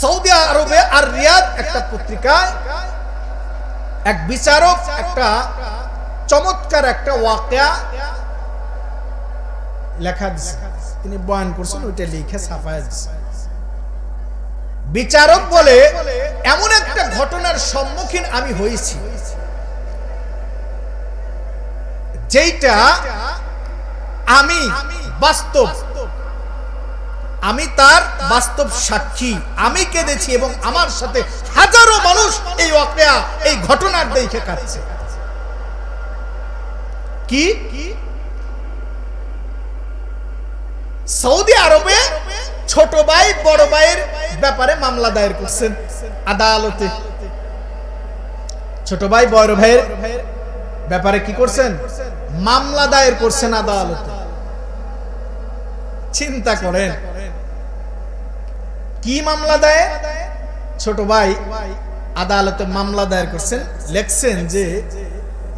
সৌদি আরবে আর রিয়াদ একটা পত্রিকায় এক বিচারক একটা চমৎকার একটা ওয়াকিয়া লেখা দিয়েছে, তিনি বয়ান করছেন, ওইটা লিখে ছাপায় দিয়েছে। বিচারক বলে, এমন একটা ঘটনার সম্মুখীন আমি হয়েছি যেটা আমি বাস্তব, আমি তার বাস্তব সাক্ষী, আমি কেঁদেছি এবং আমার সাথে হাজারো মানুষ এই ওয়াকিয়া এই ঘটনার দেখে কাঁদছে। কি সৌদি আরবে ছোট ভাই বড় ভাইয়ের ব্যাপারে মামলা দায়ের করছেন আদালতে। ছোট ভাই বড় ভাইয়ের ব্যাপারে কি করছেন? মামলা দায়ের করছেন আদালতে। চিন্তা করেন কি মামলা দায়ের? ছোট ভাই আদালতে মামলা দায়ের করছেন, লেখছেন যে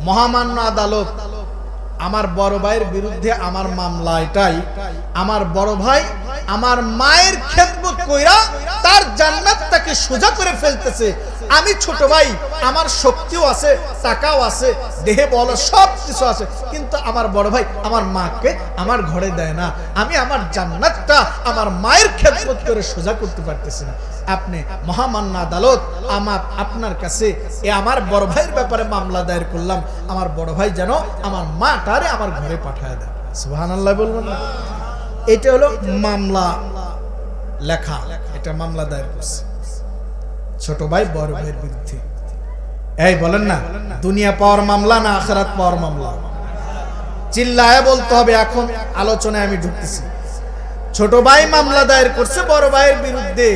মহামান্য আদালত, আমার বড় ভাইয়ের বিরুদ্ধে আমার মামলা এটাই, আমার বড় ভাই আমার মায়ের খেদমত কইরা তার জান্নাতটাকে সোজা করে ফেলতেছে। আমি ছোট ভাই, আমার শক্তিও আছে, টাকাও আছে, দেহে বল সব কিছু আছে, কিন্তু আমার বড় ভাই আমার মাকে আমার ঘরে দেয় না। আমি আমার জান্নাতটা আমার মায়ের খেদমত করে সোজা করতে পারতেছি না। আপনি মহামান্য আদালত, আমার আপনার কাছে আমার বড় ভাইয়ের ব্যাপারে মামলা দায়ের করলাম, আমার বড় ভাই যেন আমার মাটারে আমার ঘরে পাঠায় দেয়। সুবহানাল্লাহ বলবেন না? এটা হলো মামলা লেখা, এটা মামলা দায়ের করছে ছোট ভাই বড় ভাইয়ের বিরুদ্ধে। এই বলেন না, দুনিয়া পাওয়ার মামলা না আখিরাত পাওয়ার মামলা? চিল্লায় বলতে হবে। এখন আলোচনায় আমি ঢুকতেছি। ছোট ভাই মামলা দায়ের করছে বড় ভাইয়ের বিরুদ্ধে,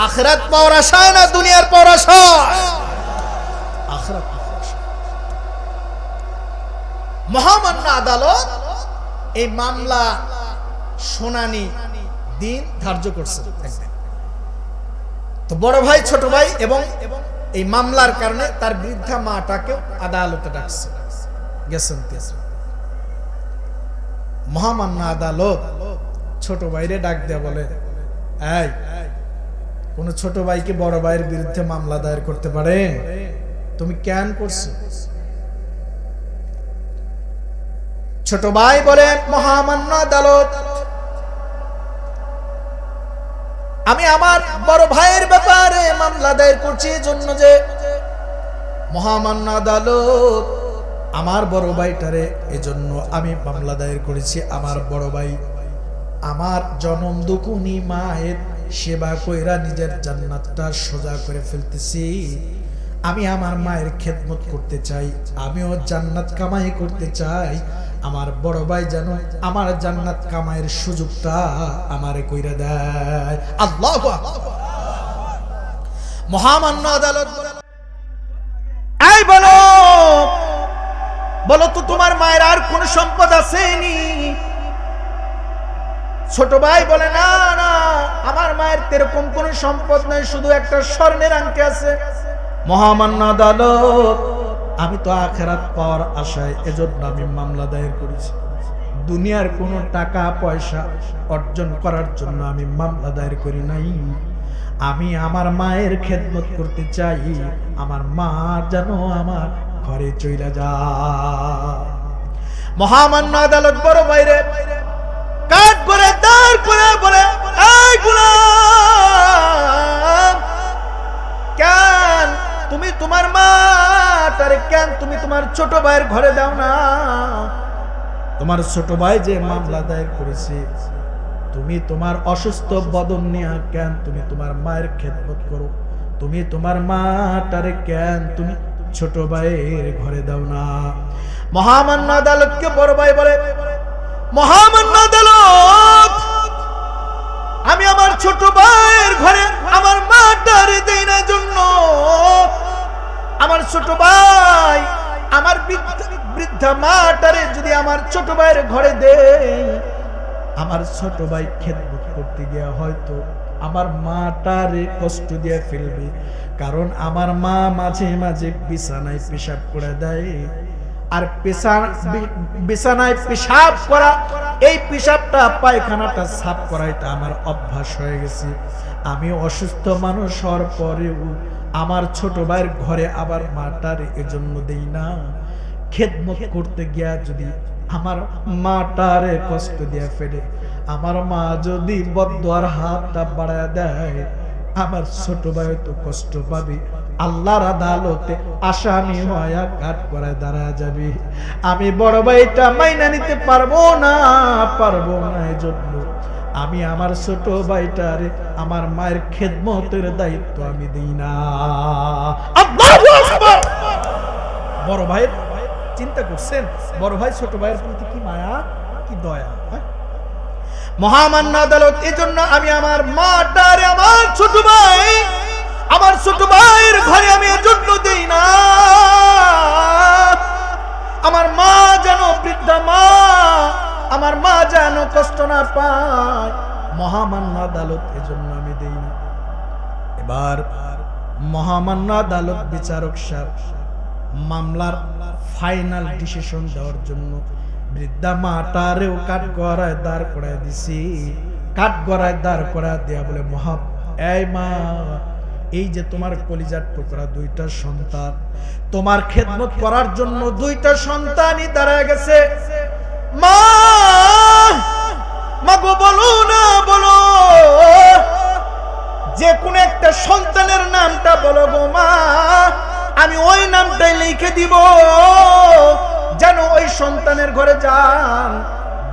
আখিরাত পাওয়ার আশায় না দুনিয়ার পাওয়ার আশায়? আখিরাত পাওয়ার আশা। মহামান্য আদালত এই মামলা শুনানি দিন ধার্য করছে একদিন। তো বড় ভাই ছোট ভাই এবং এই মামলার কারণে তার বৃদ্ধা মাটাকেও আদালতে ডাকছে, গেছেন। মহামান্য আদালত ছোট ভাইরে ডাক দেয়া বলে, এই কোন ছোট ভাইকে বড় ভাইয়ের বিরুদ্ধে মামলা দায়ের করতে পারে? তুমি কেন করছো? ছোট ভাই বলে, মহামান্য আদালত, আমি আমার বড় ভাইয়ের ব্যাপারে মামলা দায়ের করছি এজন্য যে মহামান্য আদালত আমার বড় ভাইটারে এজন্য আমি মামলা দায়ের করেছি। আমার বড় ভাই আমার জনম দুকুনি মায়ের সেবা কইরা নিজের জান্নাতটা সোজা করে ফেলতেছি। আমি আমার মায়ের খেদমত করতে চাই, আমিও জান্নাত কামাই করতে চাই। আমার বড় ভাই যেন আমার জান্নাত কামাইয়ের সুযোগটা আমারে কইরা দেয়। আল্লাহু আকবার। মহামান্য আদালত এই বলো বলো তো তোমার মায়ের আর কোন সম্পদ আছেনি? ছোট ভাই বলে না না, আমার মায়ের এরকম কোন সম্পদ নাই, শুধু একটা স্বর্ণের আংটি আছে। মহামান্য আদালত আমি তো আখিরাত পাওয়ার আশায় এজন্য আমি মামলা দায়ের করেছি। দুনিয়ার কোনো টাকা পয়সা অর্জন করার জন্য আমি মামলা দায়ের করি নাই। আমি আমার মায়ের খেদমত করতে চাই, আমার মা যেন আমার ঘরে চইলা যায়। মহামান্য আদালত বড় বাইরে কাট করে দাঁড় করে বলে, এই গোলাম, কেন তুমি তোমার মাটারে কেন তুমি তোমার ছোট ভাইয়ের ঘরে দাও না? তোমার ছোট ভাই যে মামলা দায়ের করেছে, তুমি তোমার অসুস্থ বদন নিয়ে কেন তুমি তোমার মায়ের খেদমত করো? তুমি তোমার মাটারে কেন তুমি ছোট ভাইয়ের ঘরে দাও না? মহামান্য আদালতকে বড় ভাই বলে, মহামান্য আদালত আমি আমার ছোট ভাইয়ের ঘরে আমার মাটারে দেই না জন্য আমার ছোট ভাই আমার বৃদ্ধা মাটারে যদি আমার ছোট ভাইয়ের ঘরে দেই, আমার ছোট ভাই খেদমত করতে গিয়া হয়তো আমার মাটারে কষ্ট দিয়ে ফেলবে। কারণ আমার মা মাঝে মাঝে বিছানায় পেশাব করে দেয়, আর বিছানায় পেশাব করা, এই পেশাবটা পায়খানাটা সাফ করা এটা আমার অভ্যাস হয়ে গেছে। আমি অসুস্থ মানুষ হওয়ার পরেও আমার ছোট ভাইয়ের ঘরে আবার মাটারে এজন্য দেই না। খেদমত করতে গিয়া যদি আমার মাটারে কষ্ট দিয়ে ফেলে, আমার মা যদি বদদুয়ার হাতটা বাড়ায় দেয়, আমার ছোট ভাই তো কষ্ট পাবে। আল্লাহর আদালতে আসামি হয়ে কাঠ করায় দাঁড়া যাবে। আমি বড় ভাইটা মাইনা নিতে পারবো না। এজন্য আমি আমার ছোট ভাইটারে আমার মায়ের খেদমতের দায়িত্ব আমি দিই না। আল্লাহু আকবার। বড় ভাইয়ের চিন্তা করছেন, বড় ভাই ছোট ভাইয়ের প্রতি কি মায়া, কি দয়া। মহামান্য আদালত এজন্য আমি আমার মাটারে আমার ছোট ভাইয়ের ঘরে আমি এজন্য দেই না। আমার মা যেন বৃদ্ধা মা, আমার মা যেন কষ্ট না পায়। মহামান্য আদালত এজন্য আমি দেই না। এবার মহামান্য আদালত বিচারক সাহেব মামলার ফাইনাল ডিসিশন দেওয়ার জন্য বৃদ্ধা মাটারেও কাঠগড়ায় দাঁড় করায় দিছি। কাঠগড়ায় দাঁড় করায় দেয়া বলে, এই মা, এই যে তোমার কলিজার টুকরা দুইটা সন্তান, তোমার খেদমত করার জন্য দুইটা সন্তানই দাঁড়ায় গেছে। মা গো বলো না, বলো যে কোন একটা সন্তানের নামটা বলো গো মা, আমি ওই নামটাই লিখে দিব, যেন ওই সন্তানের ঘরে যান।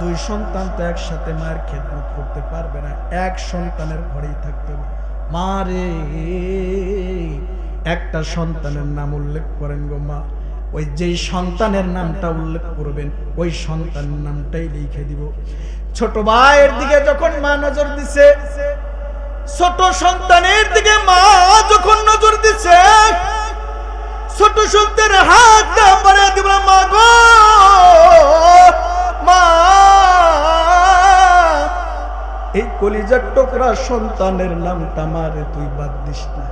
দুই সন্তান তো একসাথে মায়ের খেদমত করতে পারবে না, এক সন্তানের ঘরেই থাকতে হবে। মা রে, একটা সন্তানের নাম উল্লেখ করেন গো মা, ওই যেই সন্তানের নামটা উল্লেখ করবেন ওই সন্তানের নামটাই লিখে দিব। ছোট ভাইয়ের দিকে যখন মা নজর দিছে, ছোট সন্তানের দিকে মা যখন নজর দিছে, ছোট সন্তানের হাতটা বাড়িয়ে দিব, মা গো মা, এই কলিজার টুকরা সন্তানের নামটা মারে তুই বাদ দিস না।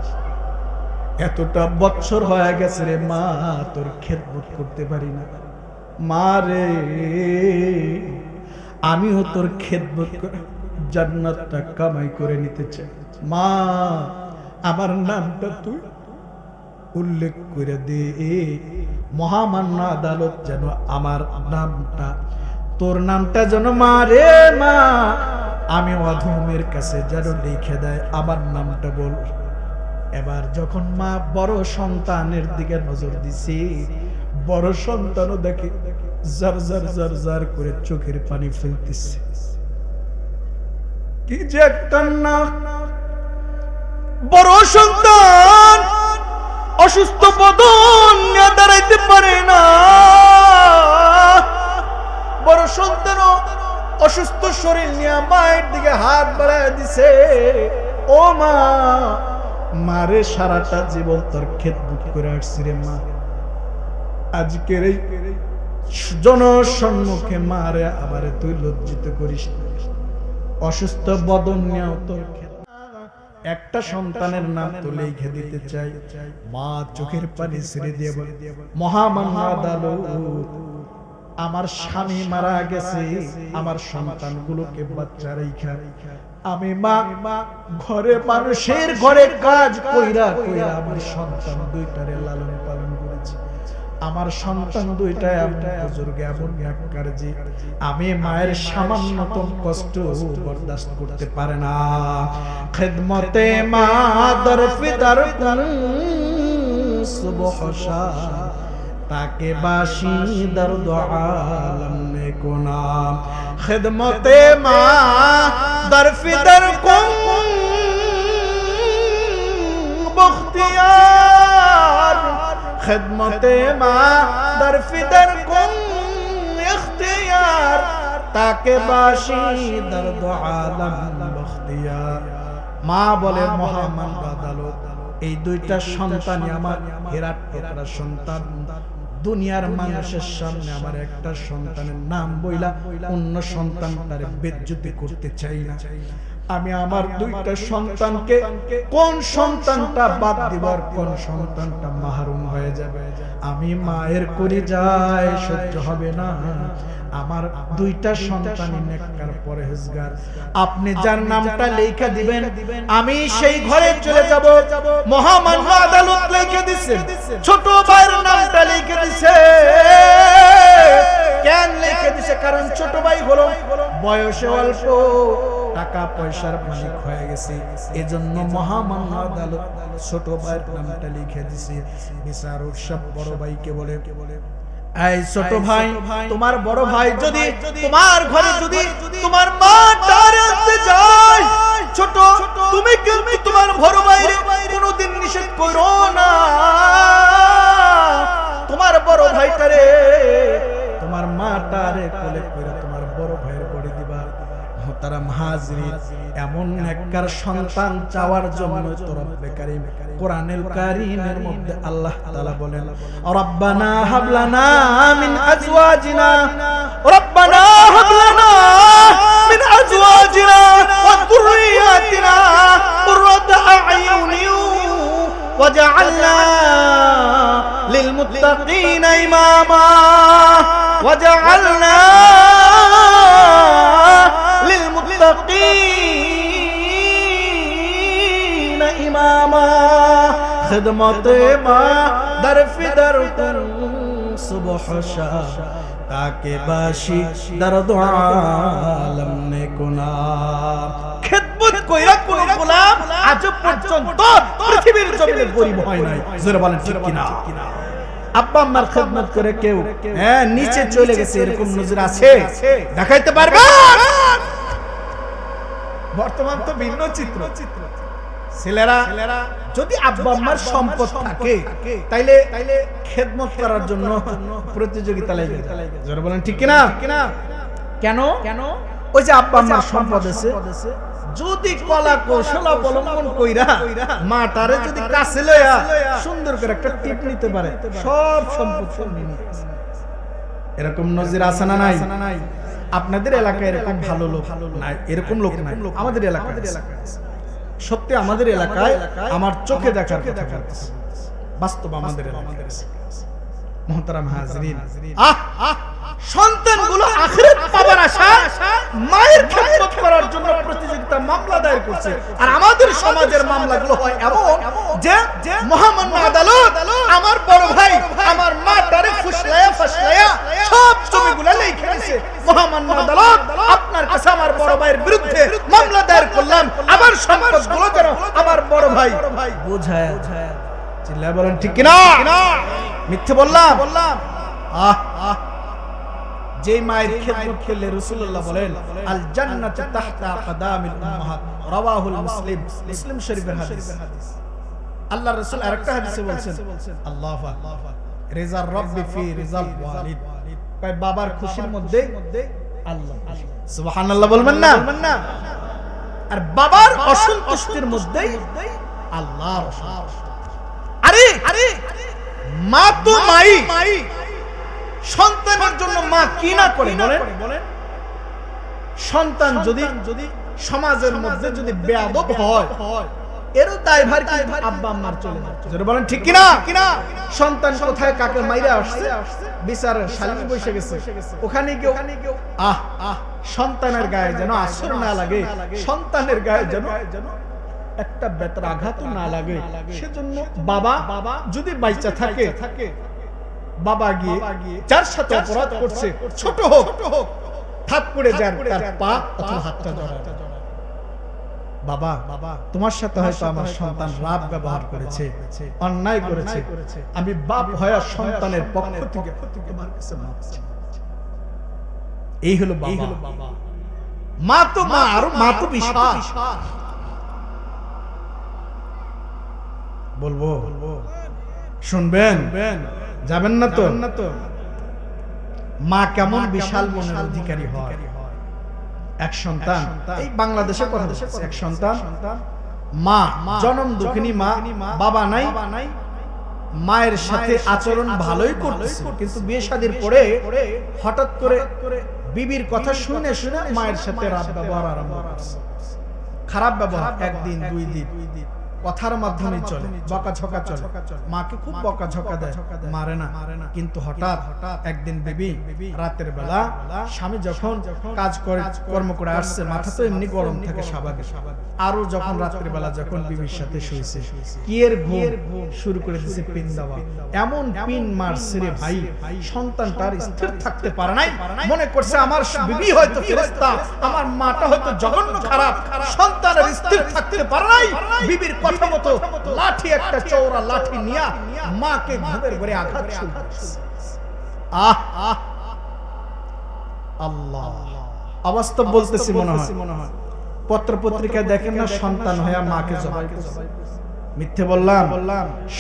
এতটা বছর হয়ে গেছে রে মা, তোর খেদমত করতে পারি না। মা রে, আমিও তোর খেদমত করে জান্নাতটা কামাই করে নিতে চাই। মা, আমার নামটা তুই উল্লেখ করে দে। মহামান্য আদালত যেন আমার নামটা, তোর নামটা যেন মা রে মা, আমি অধমের কাছে যেন লিখে দেয়। আমার নামটা বল। এবার যখন মা বড় সন্তানের দিকে নজর দিছে, বড় সন্তানও দেখে জার জার জার জার করে চোখের পানি ফেলতেছে। কি যে কান্না! বড় সন্তান অসুস্থ বদন নিয়ে দাঁড়াইতে পারে না, বড় সন্তানও অসুস্থ শরীর নিয়ে মায়ের দিকে হাত বাড়ায় দিছে। ও মা, মারে সারাটা জীবন তোর খেদমত করে আসছি রে মা, আজকের এই জনসম্মুখে মারে আবার তুই লজ্জিত করিস না। অসুস্থ বদন নিয়েও তোর একটা সন্তানের নাম তো লিখে দিতে চাই। মা চোখের পানি ছেড়ে দিয়ে বলে, মহামান্য আদালত, আমার স্বামী মারা গেছে, আমার সন্তানগুলোকে বাচ্চা রেখা আমি মা ঘরে মানুষের ঘরে কাজ কইরা কইরা আমার সন্তান দুইটারে লালন পালন করেছি। আমার সন্তান দুইটাই এমন বুজুর্গ, এমন নেককার যে আমি মায়ের সামান্যতম কষ্ট বরদাস্ত করতে পারে না। খিদমতে মা দরফিদার সুবহশা তাকে বাসি দর্দ আলম নে কোনা। খিদমতে মা দরফিদার কুম বখতিয়ার, খিদমতে মা দরফিদার কুম ইখতিয়ার, তাকে বাসি দর্দ আলম বখতিয়ার। মা বলে, মহামান আদালত, এই দুইটা সন্তানই আমার হেরাত টুকরা সন্তান। দুনিয়ার মানুষের সামনে আমার একটা সন্তানের নাম বইলা অন্য সন্তানটারে বেজ্জতি করতে চাই না। আমি আমার দুইটা সন্তানকে কোন সন্তানটা বাদ দিবার, কোন সন্তানটা মাহরুম হয়ে যাবে, আমি মায়ের করে যাই সহ্য হবে না। আমার দুইটা সন্তানই নেককার পরহেজগার, আপনি যার নামটা লেখা দিবেন আমি সেই ঘরে চলে যাব। মহামান্য আদালত লিখে দিছে, ছোট ভাইয়ের নামটা লিখে দিছে। কেন লিখে দিছে? কারণ ছোট ভাই হলো বয়সে অল্প, টাকা পয়সার মালিক হয়ে গেছে, এজন্য মহামান্য আদালত ছোট ভাইয়ের নামটা লিখে দিছে। বিচারক সব বড় ভাইকে বলে, এই ছোট ভাই, তোমার বড় ভাই যদি তোমার ঘরে যদি তোমার মা আনতে যায়, ছোট তুমি কিন্তু তোমার বড় ভাইরে কোনোদিন নিষেধ করো না। তোমার বড় ভাইটারে, তোমার মাটারে কোলে করে তোমার বড় ভাইয়ের করে দিবা। মোহতারাম হাজিরিন, এমন নেককার সন্তান চাওয়ার জন্য তো রব্বে কারীম কোরআনুল কারীমের মধ্যে আল্লাহ তাআলা বলেন, রব্বানা হাব লানা মিন আজওয়াজিনা, রব্বানা হাব লানা মিন আজওয়াজিনা ওয়া যুররিয়াতিনা কুররাতা আ'য়ুনিন ওয়াজআলনা লিল মুত্তাকিনা ইমামা ওয়াজআলনা للمتقين إماما خدمت ما درفدر সুবহশা তাকে বাসি দর্দ আলম নে কোনা। খেদমত কইরা কোন গোলাম আজ পর্যন্ত পৃথিবীর জমিনে গরিব হয় নাই। জোরে বলেন ঠিক কিনা? আব্বা আম্মার খেদমত করে কেউ নিচে চলে গেছে এরকম নজির আছে? দেখাইতে পারবেন? বর্তমান তো ভিন্ন চিত্র। ছেলেরা যদি আব্বা আম্মার সম্পদ থাকে তাইলে খেদমত করার জন্য প্রতিযোগিতা লাগে। জোরে বলেন ঠিক কিনা? কেন? ওই যে আব্বা আম্মার সম্পদ আছে, যদি কলা কৌশল অবলম্বন কইরা মাটারে যদি কাছে লইয়া সুন্দর করে একটা টিপ নিতে পারে, সব সম্পদ নিয়ে এরকম নজির আছে না নাই? আপনাদের এলাকায় এরকম ভালো লোক নাই, এরকম লোক নাই আমাদের এলাকায়। সত্যি আমাদের এলাকায় আমার চোখে দেখার কথা, বাস্তব আমাদের এলাকায়। মুহতারাম হাজিরিন, সন্তানগুলো আখিরাত পাবার আশা মায়ের খেদমত করার জন্য প্রতিযোগিতা মামলা দায়ের করছে। আর আমাদের সমাজের মামলাগুলো হয় এমন যে মহামান্য আদালত আমার বড় ভাই আমার মাটারে ফুসলায়া ফাসলায়া সব জমিগুলো লিখে দিয়েছে। মহামান্য আদালত আপনার কাছে আমার বড় ভাইয়ের বিরুদ্ধে মামলা দায়ের করলাম, আমার সম্পদগুলো যেন আমার বড় ভাই বুঝায় চিল্লায় বলেন ঠিক কিনা? মিথ্যে বললাম? যে মায়ের খেদমত করলে রাসূলুল্লাহ বলেন আল জান্নাতু তাহতা আকদামিল উম্মাহাত, রাওয়াহুল মুসলিম, মুসলিম শরীফের হাদিস। আল্লাহর রাসূল আরেকটা হাদিসে বলছেন আল্লাহু আকবার, রিজার রাব্বি ফি রিজাল ওয়ালিদ, কয় বাবার খুশির মধ্যে আল্লাহ খুশি। সুবহানাল্লাহ বলবেন না? আর বাবার অসন্তুষ্টির মধ্যে আল্লাহর আরে মা তো মাই, সন্তানের জন্য মা কি না করে বলেন? সন্তান যদি সমাজের মধ্যে যদি বেয়াদব হয়, এরও দায়ভার কি আব্বা আম্মার চলে যায়। যারা বলেন ঠিক কিনা? সন্তান কোথায় কাকে মাইরা আসছে, বিচার শালিনী বসে গেছে, ওখানে কেউ সন্তানের গায়ে যেন আসর না লাগে, সন্তানের গায়ে যেন একটা বেতার আঘাত না লাগে, সেজন্য বাবা যদি বাইচা থাকে, বাবা গিয়ে যার সাথে অপরাধ করছে, ছোট হোক, থাপ্পড়ে যার তার পা অথবা হাতটা ধরায়, বাবা তোমার সাথে হয়তো আমার সন্তান রাব ব্যবহার করেছে, অন্যায় করেছে, আমি বাপ হয়ে সন্তানের পক্ষ থেকে তোমার কাছে মাপ চাই। এই হলো বাবা। মা তো মা, আর মা তো বিশাল। বলবো শুনবেন? যাবেন না তো? মা কেমন বিশাল মনের অধিকারী হয়। এক সন্তান, এই বাংলাদেশের কথা বলছি, এক সন্তান, মা জনম দুঃখিনী মা, বাবা নাই, মায়ের সাথে আচরণ ভালোই করতেছে, কিন্তু বিয়ে শাদীর পরে হঠাৎ করে বিবির কথা শুনে শুনে মায়ের সাথে রাত ব্যবহার আরম্ভ করছে। খারাপ ব্যবহার, একদিন দুই দিন কথার মাধ্যমে চলে, বকাঝকা চলে, মাকে খুব বকাঝকা দেয়, মারে না। কিন্তু হঠাৎ একদিন বিবি রাতের বেলা স্বামী যখন কাজ করে কর্ম করে আসছে, মাথা তো এমনি গরম থাকে স্বাভাবিক, আরো যখন রাতের বেলা যখন বিবির সাথে শুয়েছে, কি এর ঘুম শুরু করে দিয়েছে পিন দেওয়া। এমন পিন মারছে রে ভাই, সন্তান তার স্থির থাকতে পারে নাই, মনে করছে আমার বিবি হয়তো ফেরেশতা, আমার মাটা হয়তো জঘন্য খারাপ, সন্তানের স্থির থাকতে পারে নাই, বিবির কথা মতো লাঠি, একটা চওড়া লাঠি নিয়ে মাকে ঘুমের ঘরে আঘাত শুরু করেছে। আল্লাহ, অবাস্তব বলতেছি মনে হয়, পত্র পত্রিকায় দেখেন না, সন্তান হয়ে মাকে জবাই করছে। মিথ্যে বললাম?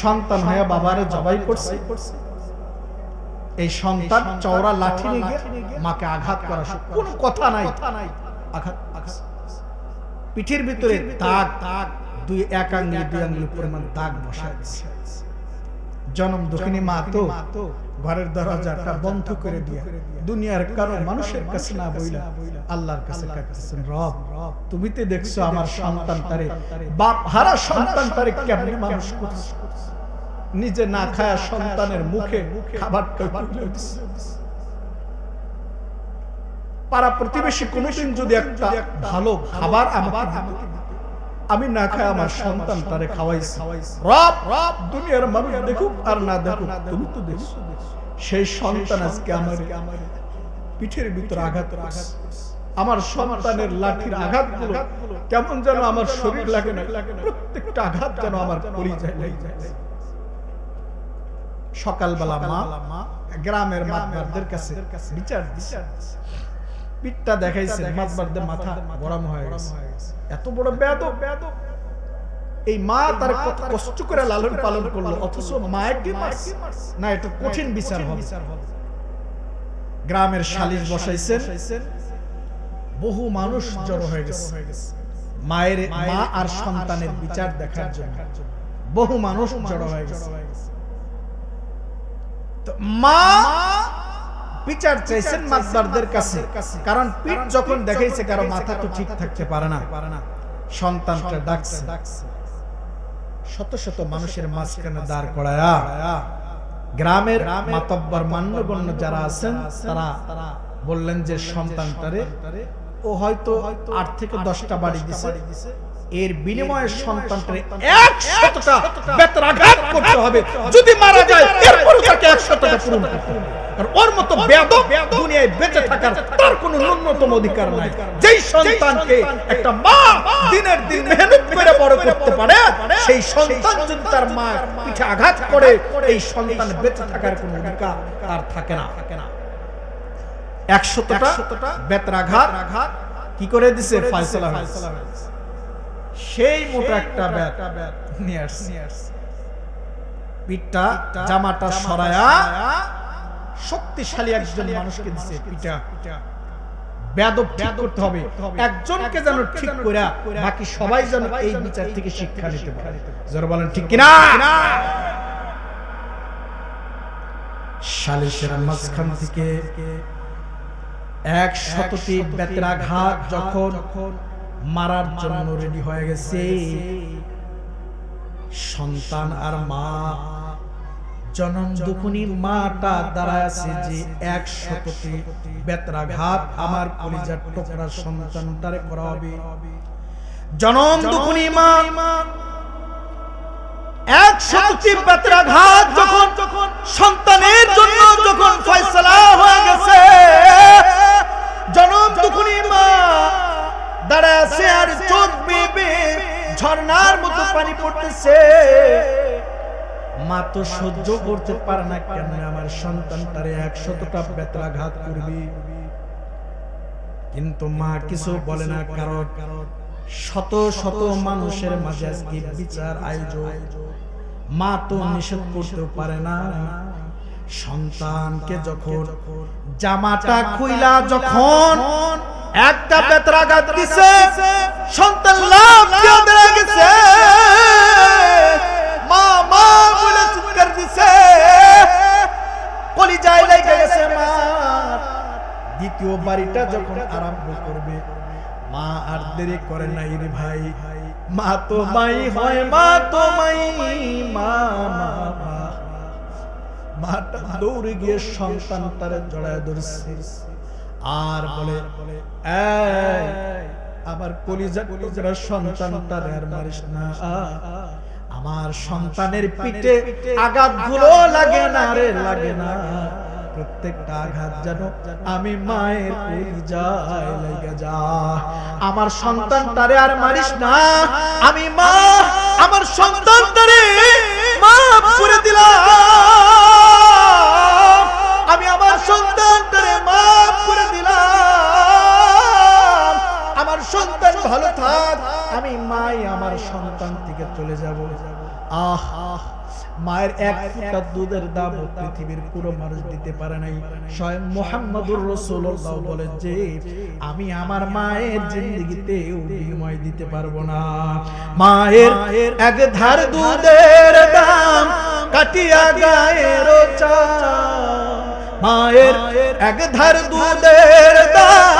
সন্তান হয়ে বাবারে জবাই করছে। এই সন্তান চওড়া লাঠি নিয়ে মাকে আঘাত করা, কোনো কথা নাই, আঘাত, পিঠের ভিতরে দাগ, দুই এক আঙ্গুল দুই আঙ্গুল পরিমাণ দাগ বসাচ্ছে। জনম দুঃখিনী মা তো ঘরের দরজাটা বন্ধ করে দিয়ে দুনিয়ার কারো মানুষের কাছে না বইলা আল্লাহর কাছে কাঁদতেছেন, রব তুমি তো দেখছো আমার সন্তানটারে, বাপ হারা সন্তানটারে কেমনে মানুষ করছে, নিজে না খায়া সন্তানের মুখে খাবারটা তুলে দিচ্ছে। পাড়া প্রতিবেশী কোনোদিন যদি একটা ভালো খাবার আমাকে আমি না খাই আমার সন্তানটারে খাওয়াইছি, রব দুনিয়ার মানুষ দেখুক আর না দেখুক, তুমি তো দেখছো। সেই সন্তান আজকে আমার পিঠের ভিতরে আঘাত করছে, আমার সন্তানের লাঠির আঘাতগুলো কেমন যেন আমার শরীর লাগে না, প্রত্যেকটা আঘাত যেন আমার পরিচয় লেগে যায়। সকালবেলা মা গ্রামের মাতবারদের কাছে বিচার দিচ্ছে, পিঠটা দেখাইছে, মাতবারদের মাথা গরম হয়ে গেছে, এত বড় বেয়াদব। এই মা তার কত কষ্ট করে লালন পালন করলো, অথচ মাকে মারছে না, এটা কঠিন বিচার হবে। গ্রামের সালিশ বসাইছেন, বহু মানুষ জড়ো হয়ে গেছে মায়ের, মা আর সন্তানের বিচার দেখার জন্য বহু মানুষ জড়ো হয়ে গেছে। তো মা বিচার চাইছেন মাতবারদের কাছে, কারণ পিঠ যখন দেখাইছে কারো মাথা তো ঠিক থাকতে পারে না, সন্তানটা ডাকছে, শত শত মানুষের মাঝখানে দাঁড় করায়া গ্রামের মাতব্বর মান্যগণ্য যারা আছেন তারা বললেন যে সন্তানটারে ও হয়তো 8 থেকে 10টা বাড়ি দিছে, এর বিনিময়ে সন্তানটারে 100টা বেত্রাঘাত করতে হবে, যদি মারা যায় এরপর তাকে 100 টাকা পূরণ করতে হবে। আর ওর মতো বেয়াদব দুনিয়ায় বেঁচে থাকার তার কোনো ন্যূনতম অধিকার নাই। যেই সন্তানকে একটা মা দিনের দিন মেহনত করে বড় করতে পারে, সেই সন্তান যদি তার মা পিঠে আঘাত করে, এই সন্তান বেঁচে থাকার কোনো অধিকার তার থাকে না। 100টা বেত্রাঘাত কি করে দিছে ফয়সালা হয়েছে। সেই মোটা একটা ব্যাট নিয়ে আসছে, পিঠটা জামাটা সরায়া শক্তিশালী একজন মানুষকে দিছে পিঠা। বেয়াদব ঠিক করতে হবে, একজনকে যেন ঠিক করে বাকি সবাই যেন এই বিচার থেকে শিক্ষা নিতে পারে। যারা বলেন ঠিক কিনা? সালিশের মাঝখান থেকে 100টি বেত্রাঘাত যখন মারার জন্য রেডি হয়ে গেছে, সন্তান আর মা জনম দুকুনি মাটা দাঁড়ায় আছে যে 100টি বেত্রাঘাত আমার কলিজার টুকরা সন্তানটারে করা হবে। জনম দুকুনি মা 100টি বেত্রাঘাত যখন সন্তানের জন্য যখন ফয়সালা হয়ে গেছে, জনম দুকুনি মা দাঁড়ায় আছে আর চোখ বেয়ে ঝর্ণার মতো পানি পড়তেছে। মা তো সহ্য করতে পারে না, কেন আমার সন্তানটারে 100টা বেত্রাঘাত করবে। কিন্তু মা কিছু বলে না, কারণ শত শত মানুষের মাঝে আজকে বিচার আয়োজন। মা তো নিষেধ করতে পারে না। সন্তানকে যখন জামাটা খুইলা যখন একটা বেত্রাঘাত দিছে, সন্তান লাফ দিয়ে দাঁড়িয়ে গেছে, মা মা বলে চিৎকার দিছে, কলিজায় লেগে গেছে মা। দ্বিতীয় বাড়িটা যখন আরম্ভ করবে, মা আর দেরি করে নাই রে ভাই। মা তো মাই হয়, মা তো মাই, মা মা মাটা দৌড়ে গিয়ে সন্তানটারে জড়ায় ধরছে আর বলে, আমার কলিজার সন্তানটারে আর মারিস না। আমার সন্তানের পিঠে আঘাত গুলো লাগে না রে, লাগে না। প্রত্যেকটা আঘাত যেন আমি মায়ের কলিজায় লেগে যায়। আমার সন্তানটারে আর মারিস না, আমি মা আমার সন্তানটারে মাফ করে দিলাম, আমি আমার সন্তানটারে মাফ করে দিলাম। আমার সন্তান ভালো থাক, আমি মাই আমার সন্তান থেকে চলে যাব। আহ মায়ের এক ফোঁটা দুধের দাম পৃথিবীর পুরো মানুষ দিতে পারে নাই। স্বয়ং মুহাম্মদুর রাসূলুল্লাহ বলে যে আমি আমার মায়ের জিন্দেগিতেও বিনিময় দিতে পারবো না। মায়ের এক ধার দুধের দাম কাটিয়া গায়ের চাম, মায়ের এক ধার দুধের দাম,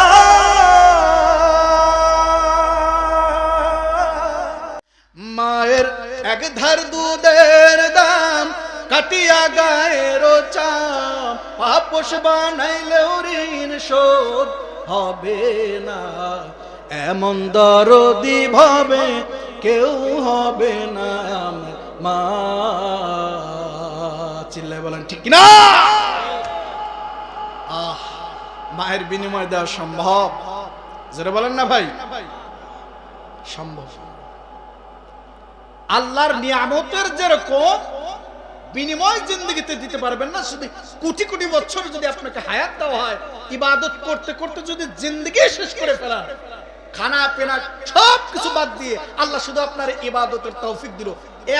মায়ের এক ধার দুধের দাম কাটিয়া গায়ের চাম, পাপোশ বানাইলেও ঋণ শোধ হবে না। এমন দরদি ভাবে কেউ হবে না মা। চিল্লায় বলেন ঠিক কিনা? মায়ের বিনিময় দেওয়া সম্ভব? যেটা বলেন না ভাই, সম্ভব। আল্লাহর নিয়ামতের যেরকম বিনিময় জিন্দেগিতে দিতে পারবেন না, শুধু কোটি কোটি বছর যদি আপনাকে হায়াত দেওয়া হয়, ইবাদত করতে করতে যদি জিন্দেগি শেষ করে ফেলান, খানা পেনা সব কিছু বাদ দিয়ে আল্লাহ শুধু আপনার ইবাদতের তৌফিক দিল,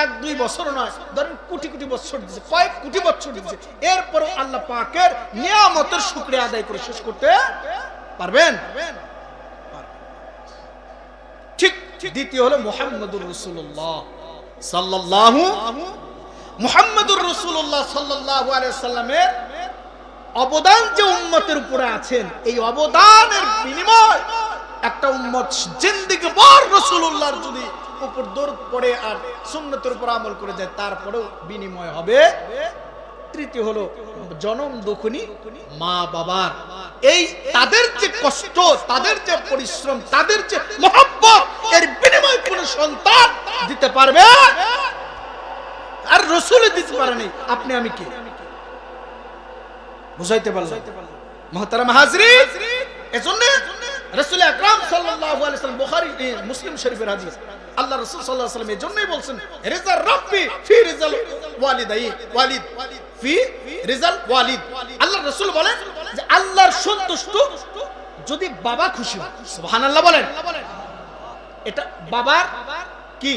1-2 বছর নয়, ধরেন কোটি কোটি বছর দিচ্ছে, কয়েক কোটি বছর দিচ্ছে, এরপরও আল্লাহ পাকের নিয়ামতের শুকরিয়া আদায় করে শেষ করতে পারবেন? ঠিক দ্বিতীয় হলো মুহাম্মদুর রাসূলুল্লাহ সাল্লাল্লাহু মুহাম্মদুর রাসূলুল্লাহ সাল্লাল্লাহু আলাইহি সাল্লামের অবদান যে উম্মতের উপরে আছেন, এই অবদানের বিনিময় একটা উম্মত জিন্দেগি ভর রাসূলুল্লাহর যদি উপর দরুদ পড়ে আর সুন্নতের উপর আমল করে যায়, তারপরেও বিনিময় হবে। তৃতীয় হলো জনম দুঃখিনী মা বাবার, এই তাদের যে কষ্ট, তাদের যে পরিশ্রম, তাদের যে মহব্বত, এর বিনিময় কোন সন্তান দিতে পারবে? আর রাসূল দিতে পারেনি, আপনি আমি কে? বুঝাইতে পারলাম? মুহতারাম হাজরিন, এজন্য রাসূল আকরাম সাল্লাল্লাহু আলাইহি ওয়াসাল্লাম, বুখারী মুসলিম শরীফের হাদিস, আল্লাহ রাসূল সাল্লাল্লাহু আলাইহি ওয়াসাল্লাম এজন্যই বলছেন, রিজা রাব্বি ফি রিজাল ওয়ালিদ ফি রিজাল ওয়ালিদ। আল্লাহ রাসূল বলেন যে আল্লাহর সন্তুষ্ট যদি বাবা খুশি হয়। সুবহানাল্লাহ বলেন। এটা বাবার কি,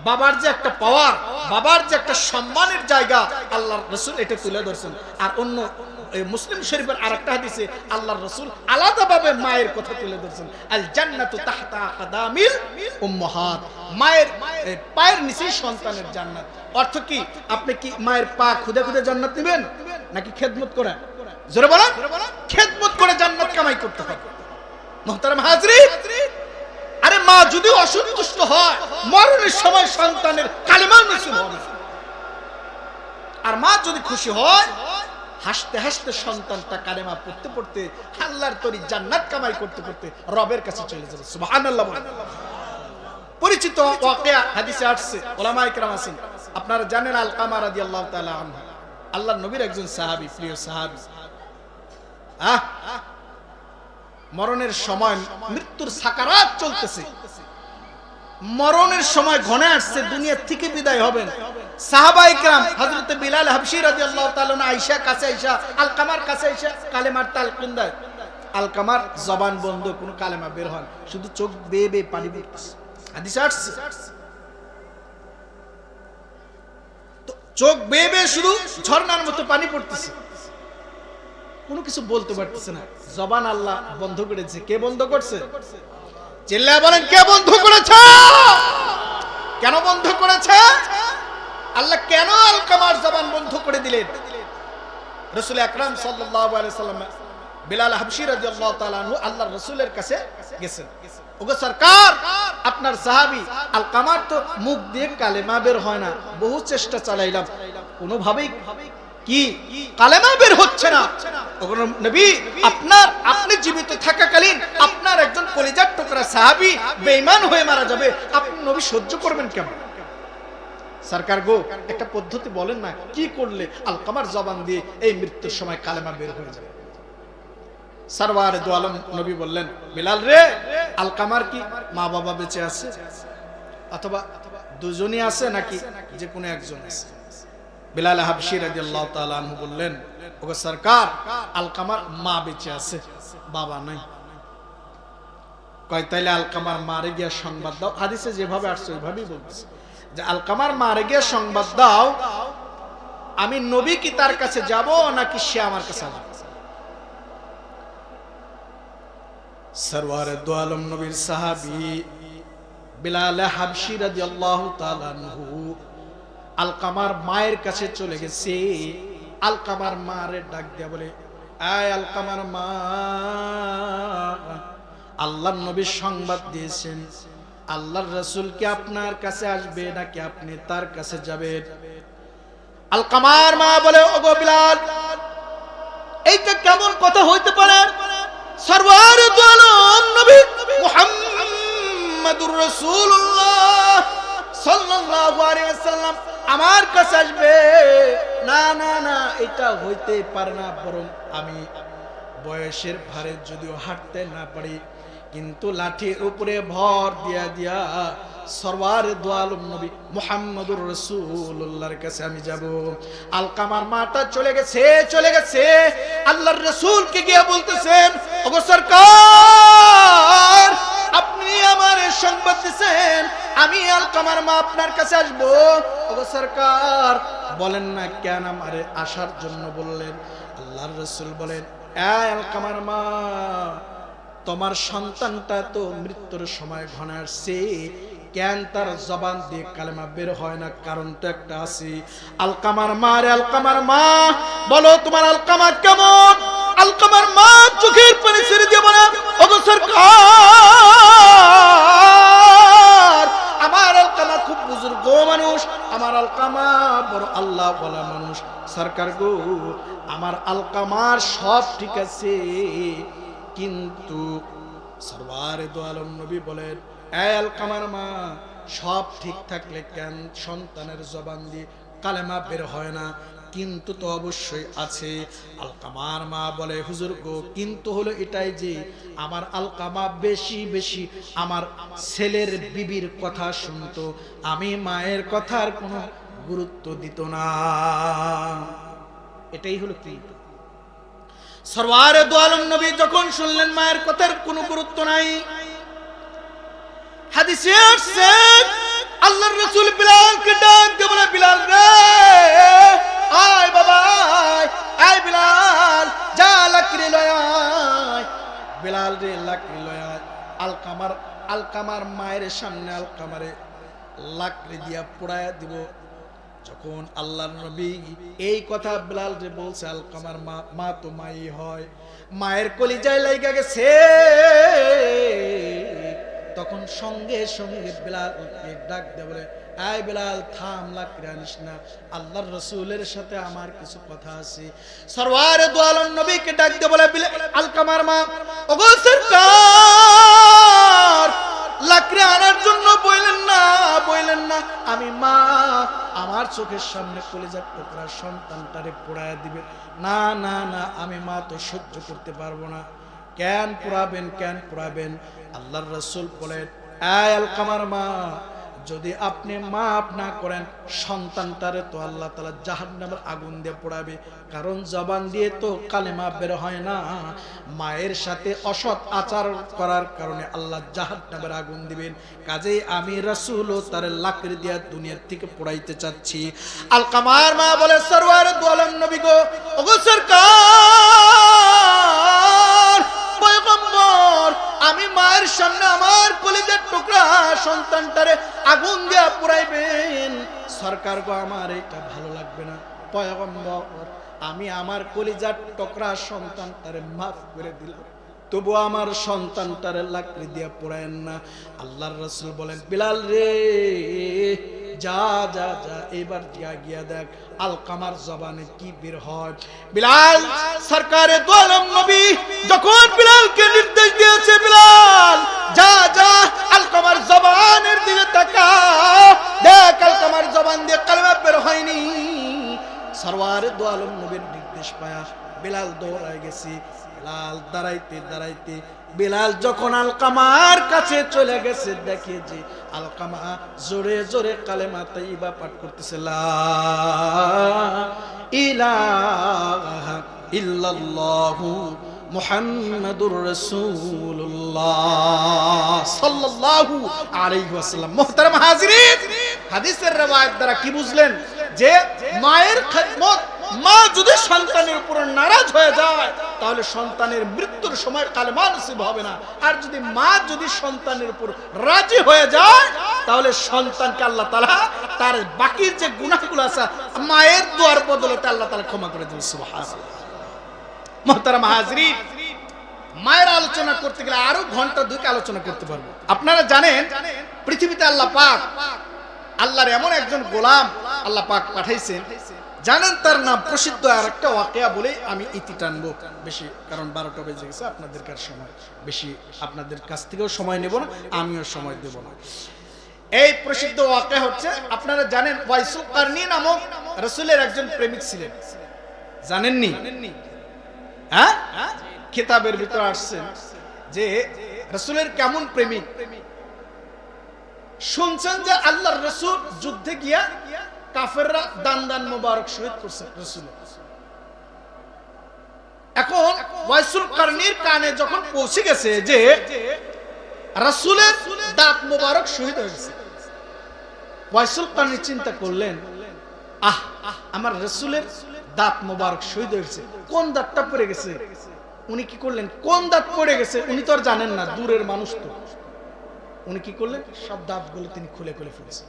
বাবার যে একটা পাওয়ার, বাবার যে একটা সম্মানের জায়গা, আল্লাহর রাসূল এটা তুলে ধরছেন। আর অন্য মুসলিম শরীফের আরেকটা হাদিসে আল্লাহর রাসূল আলাদাভাবে মায়ের কথা তুলে ধরছেন, আল জান্নাতু তাহতা আকদামিল উম্মাহাত, মায়ের পায়ের নিচেই সন্তানের জান্নাত। অর্থ কি, আপনি কি মায়ের পা খুদে খুদে জান্নাত নেবেন নাকি খেদমত করে? জোরে বলেন। খেদমত করে জান্নাত কামাই করতে হবে। মুহতারাম হাজরিন, আরে মা যদি অসন্তুষ্ট হয়, মরণের সময় সন্তানের কালেমা নসিব হবে। আর মা যদি খুশি হয়, হাসতে হাসতে সন্তানটা কালেমা পড়তে পড়তে আল্লাহর তরি জান্নাত কামাই করতে করতে রবের কাছে চলে যাবে। সুবহানাল্লাহ। পরিচিত ওয়াকিয়া হাদিসে আসছে, উলামায়ে কেরাম আছেন, আপনারা জানেন আলকামা রাদিয়াল্লাহু তাআলা আনহু আল্লাহর নবীর একজন সাহাবী, প্রিয় সাহাবী। মরণের সময়, মৃত্যুর সাকারাত চলতেছে, মরণের সময় ঘনে আসছে, দুনিয়া থেকে বিদায় হবেন। সাহাবায়ে কেরাম হযরত বিলাল হাবশী রাদিয়াল্লাহু তাআলা আয়েশা কাছে আয়েশা আলকামার কাছে আয়েশা কালেমার তালকিন দেয়। আলকামার জবান বন্ধ, কোনো কালেমা বের হয় না, শুধু চোখ বেয়ে বেয়ে পানি পড়তেছে। হাদিসে আসছে, তো চোখ বেয়ে বেয়ে শুধু ঝর্ণার মতো পানি পড়তেছে, কোনো কিছু বলতে পারতেছে না। জবান আল্লাহ বন্ধ করেছে। কে বন্ধ করছে? চিল্লায়া বলেন, কে বন্ধ করেছে? কেন বন্ধ করেছে? আল্লাহ কেন আলকামার জবান বন্ধ করে দিলেন? রাসূল আকরাম সাল্লাল্লাহু আলাইহি সাল্লাম বিলাল হাবশী রাদিয়াল্লাহু তাআলা আনহু আল্লাহর রাসূলের কাছে গেছেন। ওগো সরকার, আপনার সাহাবী আলকামার তো মুখ দিয়ে কালেমা বের হয় না, বহু চেষ্টা চালাইলাম, কোনোভাবেই কি কালেমা বের হচ্ছে না। ওগো নবী, আপনি জীবিত থাকাকালীন আপনার একজন কলিজার টুকরা সাহাবী বেঈমান হয়ে মারা যাবে, আপনি নবী সহ্য করবেন কেমন? সরকার গো, একটা পদ্ধতি বলেন না, কি করলে আলকামার জবান দিয়ে এই মৃত্যুর সময় কালেমা বের হয়ে যাবে? সরওয়ারে দু আলম নবী বললেন, বিলাল রে, আলকামার কি মা বাবা বেঁচে আছে, অথবা দুজনই আছে নাকি যে কোনো একজন আছে? বিলাল হাবশী রাদিয়াল্লাহু তাআলা আনহু বললেন, ওগো সরকার, আলকামার মা বেঁচে আছে, বাবা নাই। কয় তাইলে আলকামার মারে গিয়া সংবাদ দাও। হাদিসে যেভাবে আসছে ওইভাবেই বলতেছে যে আলকামার মারে গিয়া সংবাদ দাও, আমি নবী কি তার কাছে যাব নাকি সে আমার কাছে আসবে? সরওয়ারে দু আলম নবীর সাহাবী বিলাল হাবশী রাদিয়াল্লাহু তাআলা আনহু আলকামার মায়ের কাছে চলে গেছে। আলকামার মারে ডাক দিয়া বলে, আয় আলকামার মা, আল্লাহর নবী সংবাদ দিয়েছেন আল্লাহর রাসূল কি আপনার কাছে আসবে নাকি আপনি তার কাছে যাবেন? আলকামার মা বলে, ওগো বিলাল, এইটা কেমন কথা হইতে পারে? সরওয়ার দু আলম নবী মুহাম্মাদুর রাসূলুল্লাহ সাল্লাল্লাহু আলাইহি ওয়াসাল্লাম আমার কাছে আসবে? না না না, এটা হইতে পারে না। বরং আমি বয়সের ভারে যদিও হাঁটতে না পারি, কিন্তু লাঠির উপরে ভর দিয়া দিয়া সরওয়ারে দু আলম নবী মুহাম্মদুর রাসূলুল্লাহর কাছে আমি যাব। আলকামার মাটা চলে গেছে। আল্লাহর রাসূলকে গিয়ে বলতেছেন, ওগো সরকার, আপনি আমার সংবাদ দিয়েছেন আমি আলকামার মা আপনার কাছে আসব। ওগো সরকার, বলেন না কেন আমারে আসার জন্য বললেন? আল্লাহর রাসূল বলেন, এই আলকামার মা, তোমার সন্তানটা তো মৃত্যুর সময় ঘনায় আসছে, কেন তার জবান দিয়ে কালেমা বের হয় না? কারণ তো একটা আছে। আলকামার মা রে, আলকামার মা, বলো তোমার আলকামা কেমন? আলকামার মা চোখের পানি ছেড়ে দিয়ে বলে, ওগো সরকার, আমার আলকামা খুব বুজুর্গ মানুষ, আমার আলকামা বড় আল্লাহ বলা মানুষ। সরকার গো, আমার আলকামার সব ঠিক আছে, কিন্তু সরওয়ারে দু আলম নবী বলেন, এই আলকামার মা, সব ঠিক থাকলে কেন সন্তানের জবান দিয়ে কালেমা বের হয় না? কিন্তু তো অবশ্যই আছে। আলকামার মা বলে, হুজুর গো, কিন্তু হলো এটাই যে আমার আলকামা বেশি বেশি আমার ছেলের বিবির কথা শুনতো, আমি মায়ের কথার কোনো গুরুত্ব দিত না। এটাই হলো কি সরওয়ারে দু আলম নবী যখন শুনলেন মায়ের কথার কোনো গুরুত্ব নাই, হাদিসে আসছে আল্লাহর রাসূল বিলালকে ডাক দিয়ে বলে, বিলাল রে, আয় বাবা, আয় বিলাল, যা লাকড়ি লয় আয়। বিলাল রে লাকড়ি লয় আয়। আলকামার মায়ের সামনে আলকামারে লাকড়ি দিয়া পোড়ায়া দিব। যখন আল্লাহর নবী এই কথা বিলাল রে বলছে, আলকামার মা তো মাই হয়, মায়ের কলিজায় লাইগা গেছে। তখন সঙ্গে সঙ্গে বিলালকে ডাক দিয়ে বলে, আয় বিলাল, থাম, লাকড়ি আনিস না, আল্লাহর রাসূলের সাথে আমার কিছু কথা আছে। সরওয়ারে দু আলম নবীকে ডাক দিয়ে বলে, আলকামার মা, ওগো সরকার, লাকড়ি আনার জন্য বললেন না, আমি মা, আমার চোখের সামনে কলিজার টুকরা সন্তানটারে পোড়ায় দিবে। না না না, আমি মা তো সহ্য করতে পারবো না। কেন পোড়াবেন? আল্লাহর রাসূল বলেন, আয় আলকামার মা, যদি আপনি মাফ না করেন, সন্তানটারে তো আল্লাহ তাআলা জাহান্নামের আগুন দিয়ে পোড়াবে। কারণ জবান দিয়ে তো কালেমা বের হয় না, মায়ের সাথে অসৎ আচার করার কারণে আল্লাহ জাহান্নামের আগুন দিবেন। কাজেই আমি রাসূলও তার লাকড়ি দিয়া দুনিয়ার থেকে পোড়াইতে চাচ্ছি। আলকামার মা বলে, সরওয়ারে দু আলম নবী গো, ওগো সরকার, পয়গম্বর, আমি মায়ের সামনে আমার কলিজার টুকরা সন্তানটারে আগুন দিয়া পুরাইবেন, সরকার গো, আমার এটা ভালো লাগবে না। পয়গম্বর, আমি আমার কলিজার টুকরা সন্তানটারে মাফ করে দিলাম, তবু আমার সন্তানটারে লাকড়ি দিয়া পোড়ায়েন না। আল্লাহর রাসূল বলেন, বিলাল রে, যা যা যা, এবার গিয়া দেখ আলকামার জবানে কি বের হয়। বিলাল, সরকারে দু আলম নবী যখন বিলালকে নির্দেশ দিয়েছে, বিলাল যা যা, আলকামার জবানের দিকে তাকা, দেখ আলকামার জবান দিয়ে কালেমা বের হয়নি। সরওয়ারে দু আলম নবীর নির্দেশ পায়া বিলাল দৌড়ায় গেছে। বিলাল দাঁড়াইতে বিলাল যখন আলকামার কাছে চলে গেছে, দেখে যে আলকামা জোরে জোরে কালেমা তাইয়্যিবা পাঠ করতেছে, লা ইলাহা ইল্লাল্লাহু মুহাম্মাদুর রাসূলুল্লাহ সাল্লাল্লাহু আলাইহি ওয়াসাল্লাম। মুহতারাম হাজিরিন, হাদিসের রওয়ায়াত দ্বারা কি বুঝলেন? যে মায়ের খেদমত, মা যদি সন্তানের উপর নারাজ হয়ে যায়, তাহলে সন্তানের মৃত্যুর সময় কালেমা নসিব হবে না। আর যদি মা সন্তানের উপর রাজি হয়ে যায়, তাহলে সন্তানকে আল্লাহ তাআলা তার বাকি যে গুনাহগুলো আছে মায়ের দোয়ার বদলতে আল্লাহ তাআলা ক্ষমা করে দেবেন। সুবহানাল্লাহ। মুহতারাম হাজিরিন, মায়ের আলোচনা করতে গেলে আরো ঘন্টা দুইটা আলোচনা করতে পারবো। আপনারা জানেন, পৃথিবীতে আল্লাহ পাক, আল্লাহর এমন একজন গোলাম আল্লাহ পাক পাঠাইছেন, জানেন তার নাম প্রসিদ্ধ আর একটা ওয়াকিয়া বলে আমি ইতি টানবো বেশি, কারণ 12টা বেজে গেছে, আপনাদেরকার সময় বেশি, আপনাদের কাছ থেকেও সময় নেব না, আমিও সময় দেব না। এই প্রসিদ্ধ ওয়াকিয়া হচ্ছে, আপনারা জানেন ওয়াইসুল কারনী নামক রাসূলের একজন প্রেমিক ছিলেন, জানেননি? হ্যাঁ, কিতাবের ভিতর আসছে যে রাসূলের কেমন প্রেমিক। শুনছেন যে আল্লাহর রাসূল যুদ্ধে গিয়া কাফেররা দান মোবারক শহীদ করছে রাসূল। এখন ওয়াইসুল কারনীর কানে যখন পৌঁছে গেছে যে রাসূলের দাঁত মোবারক শহীদ হয়েছে, ওয়াইসুল কারনী চিন্তা করলেন, আমার রাসূলের দাঁত মোবারক শহীদ হয়েছে, কোন দাঁতটা পড়ে গেছে? উনি কি করলেন, কোন দাঁত পড়ে গেছে উনি তো আর জানেন না, দূরের মানুষ তো। উনি কি করলেন, সব দাঁতগুলো তিনি খুলে খুলে ফেলেছেন।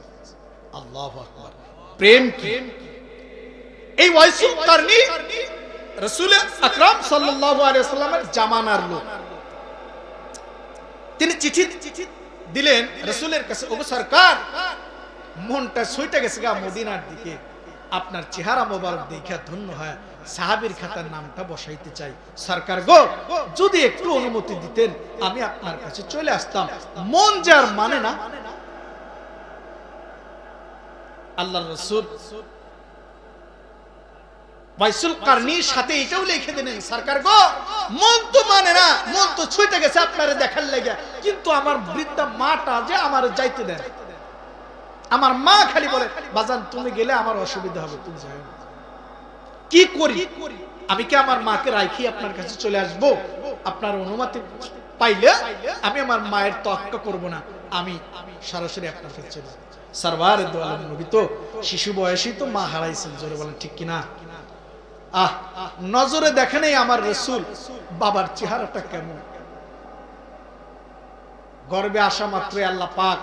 আল্লাহু আকবার। প্রেম কি! এই ওয়াইসুল কারনী রাসূল আকরাম সাল্লাল্লাহু আলাইহি ওয়াসাল্লামের জামানার লোক। তিনি চিঠি দিলেন রাসূলের কাছে, ওগো সরকার, মনটা ছুটে গেছে গা মদিনার দিকে, আপনার চেহারা মোবারক দেখে ধন্য হয় সাহাবীর খাতার নামটা বসাইতে চাই। সরকার গো, যদি একটু অনুমতি দিতেন আমি আপনার কাছে চলে আসতাম। মন যার মানে না। আল্লাহর রাসূল ওয়াইসুল কারনির সাথে এটাও লিখে দিলেন, সরকার গো মন তো মানে না, মন তো ছুটে গেছে আপনারে দেখার লেগে, কিন্তু আমার বৃদ্ধা মাটা যে আমার যাইতে দেন। আমার মা খালি বলে বাজান তুমি গেলে আমার অসুবিধা হবে, তুমি যাও। কি করি, আমি কি আমার মাকে রাখি আপনার কাছে চলে আসব? আপনার অনুমতি পাইলে আমি আমার মায়ের তোয়াক্কা করব না, আমি সরাসরি আপনার কাছে চলে যাব। সরওয়ার দু আলম নবী তো শিশু বয়সেই তো মা হারাইছেন, জোরে বলেন ঠিক কিনা? নজরে দেখে নেই আমার রাসূল বাবার চেহারাটা কেমন। গর্বে আসা মাত্রই আল্লাহ পাক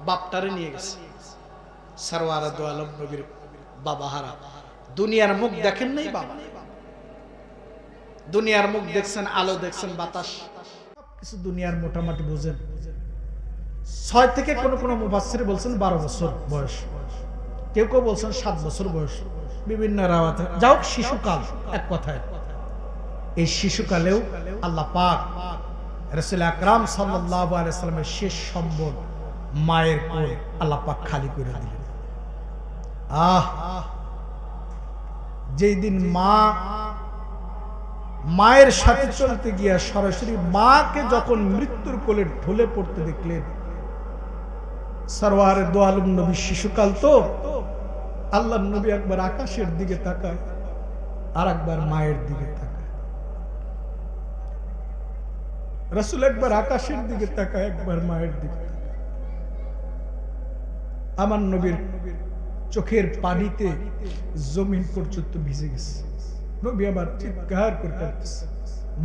বাপটারে নিয়ে গেছে। সরওয়ার দু আলম নবীর বাবা হারা, দুনিয়ার মুখ দেখেন নাই বাবা, দুনিয়ার মুখ দেখছেন, আলো দেখছেন, বাতাস কিছু দুনিয়ার মোটামুটি বুঝেন। 6 থেকে কোন মুফাসসির বলছেন 12 বছর বয়স, কেউ কেউ বলছেন 7 বছর বয়স, বিভিন্ন রাওয়াতে। যাও শিশুকাল, এক কথায় এই শিশুকালেও আল্লাহ পাক রাসূল আকরাম সাল্লাল্লাহু আলাইহি ওয়াসাল্লামের শেষ সম্বল মায়ের কোল আল্লাহ পাক খালি করে দিলেন। যেই দিন মায়ের সাথে চলতে গিয়া সরাসরি মাকে যখন মৃত্যুর কোলে ঢলে পড়তে দেখলেন, সরওয়ারে দু আলম নবী শিশুকাল তো, আল্লাহর নবী একবার আকাশের দিকে তাকায় আর একবার মায়ের দিকে তাকায়। রাসূল একবার আকাশের দিকে তাকায়, একবার মায়ের দিকে তাকায়। আমার নবীর চোখের পানিতে জমিন পর্যন্ত ভিজে গেছে। নবী আমার চিৎকার করে কাঁদতেছে,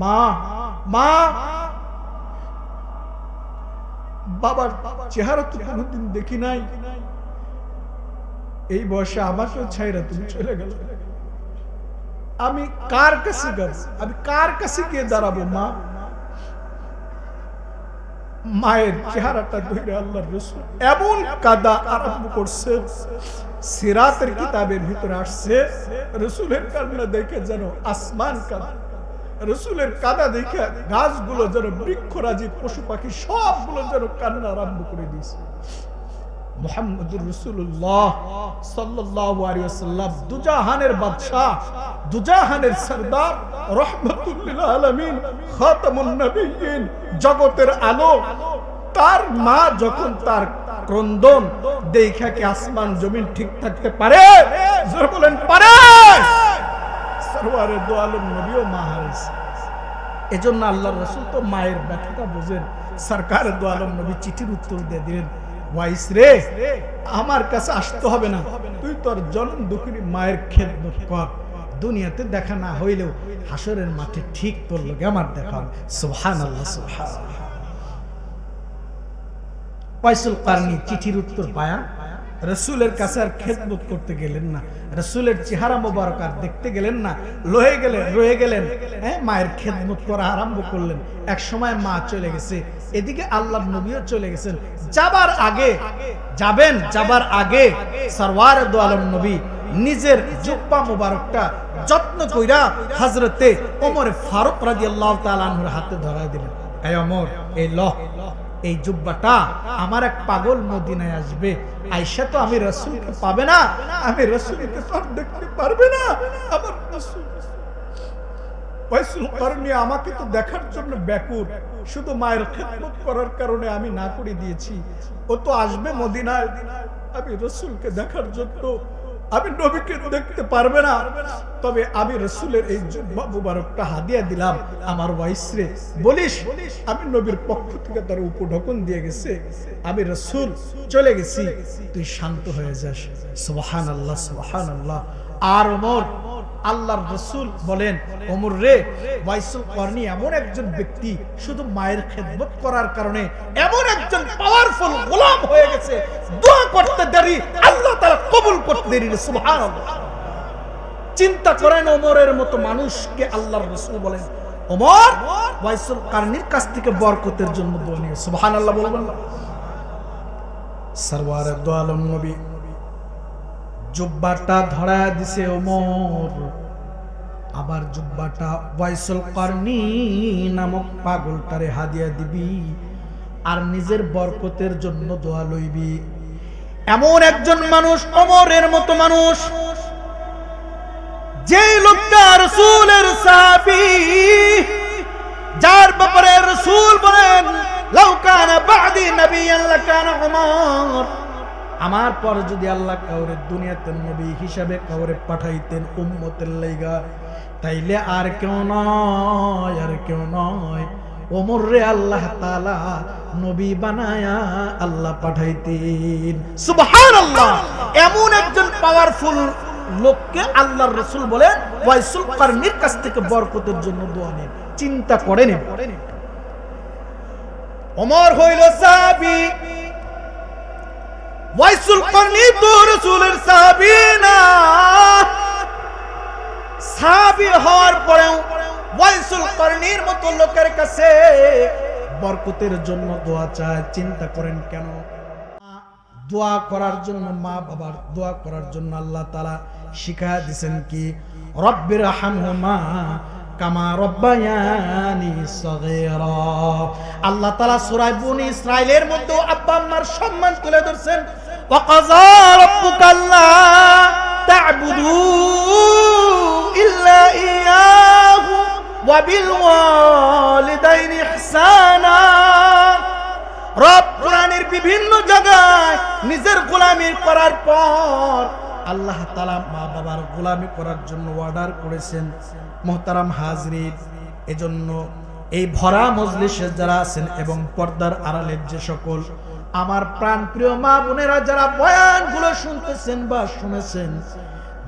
মা মা। বাবার চেহারা তো কোনোদিন দেখি নাই, এই বয়সে আমাকেও ছাইরা তুমি চলে গেল, আমি কার কাছে যাব, আমি কার কাছে গিয়ে দাঁড়াবো? মা। মায়ের চেহারাটা ধরে আল্লাহর রাসূল এমন কাঁদা আরম্ভ করছে, সিরাতের কিতাবের ভিতরে আসছে রাসূলের কান্না দেখে যেন আসমান কাঁদে, রাসূলের কাঁদা দেখে গাছগুলো যেন, বৃক্ষরাজি, পশু পাখি সবগুলো যেন কান্না আরম্ভ করে দিয়েছে। মুহাম্মদুর রাসূলুল্লাহ সাল্লাল্লাহু আলাইহি ওয়াসাল্লাম দুজাহানের বাদশা, দুজাহানের সরদার, রাহমাতুল লিল আলামিন, খাতামুন নবিয়্যিন, জগতের আলো, তার মা যখন তার ক্রন্দন দেখা কি আসমান জমিন ঠিক থাকতে পারে? জোরে বলেন পারে? সরওয়ারে দু আলম নবীও মা হারাইছে। এজন্য আল্লাহর রাসূল তো মায়ের ব্যথাটা বুঝেন। সরকার দু আলম নবী চিঠির উত্তর দিয়ে দিলেন, ওয়াইস রে, আমার কাছে আসতে হবে না, তুই তোর জনম দুঃখিনী মায়ের খেদমত কর, দুনিয়াতে দেখা না হইলেও হাসরের মাঠে ঠিক তোর লগে আমার দেখা হবে। সুবহানাল্লাহ, সুবহানাল্লাহ। ওয়াইসুল কারনী চিঠির উত্তর পায়া রাসূলের কাছে আর খেদমত করতে গেলেন না, রাসূলের চেহারা মোবারক আর দেখতে গেলেন না, রয়ে গেলেন মায়ের খেদমত করা আরম্ভ করলেন। এক সময় মা চলে গেছে, এদিকে আল্লাহর নবীও চলে গেছেন। যাবার আগে সরওয়ার দু আলম নবী নিজের জুব্বা মোবারকটা যত্ন কইরা হযরতে ওমর ফারুক রাদিয়াল্লাহু তাআলা আনহুর হাতে ধরায় দিলেন। এই ওমর, এই লহ, এই জুব্বাটা আমার এক পাগল মদিনায় আসবে, আয়েশা তো আমি রাসূলকে পাবে না, আমি রাসূলকে তো দেখতে পারবে না। আমার রাসূল ওয়াইসুল কারনী আমাকে তো দেখার জন্য ব্যাকুল, শুধু মায়ের খেদমত করার কারণে আমি না করে দিয়েছি। ও তো আসবে মদিনায়, আমি রাসূলকে দেখার জন্য, আমি নবীকে দেখতে পারবে না, তবে আমি রাসূলের এই জুব্বা মুবারকটা হাদিয়া দিলাম আমার ওয়াইসরে, বলিস আমি নবীর পক্ষ থেকে তার উপঢকন দিয়ে গেছে, আমি রাসূল চলে গেছি, তুই শান্ত হয়ে যাস। সুবহানাল্লাহ, সুবহানাল্লাহ। আর ওমর, আল্লাহর রাসূল বলেন, ওমর রে, ওয়াইসুল কারনী এমন একজন ব্যক্তি, শুধু মায়ের খেদমত করার কারণে এমন একজন পাওয়ারফুল গোলাম হয়ে গেছে, দোয়া করতে দেরি আল্লাহ তাআলা কবুল করতে দেরি। সুবহানাল্লাহ। চিন্তা করেন, ওমরের মতো মানুষকে আল্লাহর রাসূল বলেন, ওমর ওয়াইসুল কারনীর কাছ থেকে বরকতের জন্য দোয়া নিয়ে। সুবহানাল্লাহ বলবেন না? সরওয়ার দু আলম নবী জুব্বাটা ধরা দিছে ওমর, আবার জুব্বাটা ওয়াইসুল কারনী নামক পাগলটারে হাদিয়া দিবি আর নিজের বরকতের জন্য দোয়া লইবি। এমন একজন মানুষ, ওমরের মতো মানুষ রাসূলের সাহাবী, যার ব্যাপারে রাসূল বলেন লাউ কানা বাদি নাবিয়ান লাকানা উমর, আমার পর যদি আল্লাহ কাউরে দুনিয়াতে নবী হিসাবে কাউরে পাঠাইতেন উম্মতের লাইগা, তাইলে আর কেউ নয়, আর কেউ নয়, ওমর রে আল্লাহ তাআলা নবী বানায়া আল্লাহ পাঠাইতেন। সুবহানাল্লাহ। এমন একজন পাওয়ারফুল লোককে আল্লাহর রাসূল বলেন ওয়াইসুল কারনির কাছ থেকে বরকতের জন্য দোয়া নেন। চিন্তা করেন, ওমর হইল সাহাবী, ওয়াইসুল কারনি তো রাসূলের সাহাবী না। সাহাবী হওয়ার পরেও ওয়াইসুল কারনির মতো লোকের কাছে বরকতের জন্য দোয়া চায়। চিন্তা করেন কেন? দোয়া করার জন্য, মা বাবার দোয়া করার জন্য আল্লাহ তাআলা শিখায়া দিবেন কি, রব্বির হামহুমা কামা রব্বায়ানি সগীরা। আল্লাহ তাআলা সূরা বনী ইসরাঈলের মধ্যে আব্বা আম্মার সম্মান তুলে ধরছেন। ওয়া কাযা রাব্বুকা আল্লা তা'বুদু ইল্লা ইয়াহু ওয়া বিল ওয়ালিদাইনি ইহসানা। রব কোরআনের বিভিন্ন জায়গায় নিজের গোলামি করার পর আল্লাহ তাআলা মা বাবার গোলামি করার জন্য অর্ডার করেছেন। মুহতারাম হাজরিন, এজন্য এই ভরা মজলিসে যারা আছেন এবং পর্দার আড়ালের যে সকল আমার প্রাণপ্রিয় মা বোনেরা যারা বয়ানগুলো শুনতেছেন বা শুনেছেন,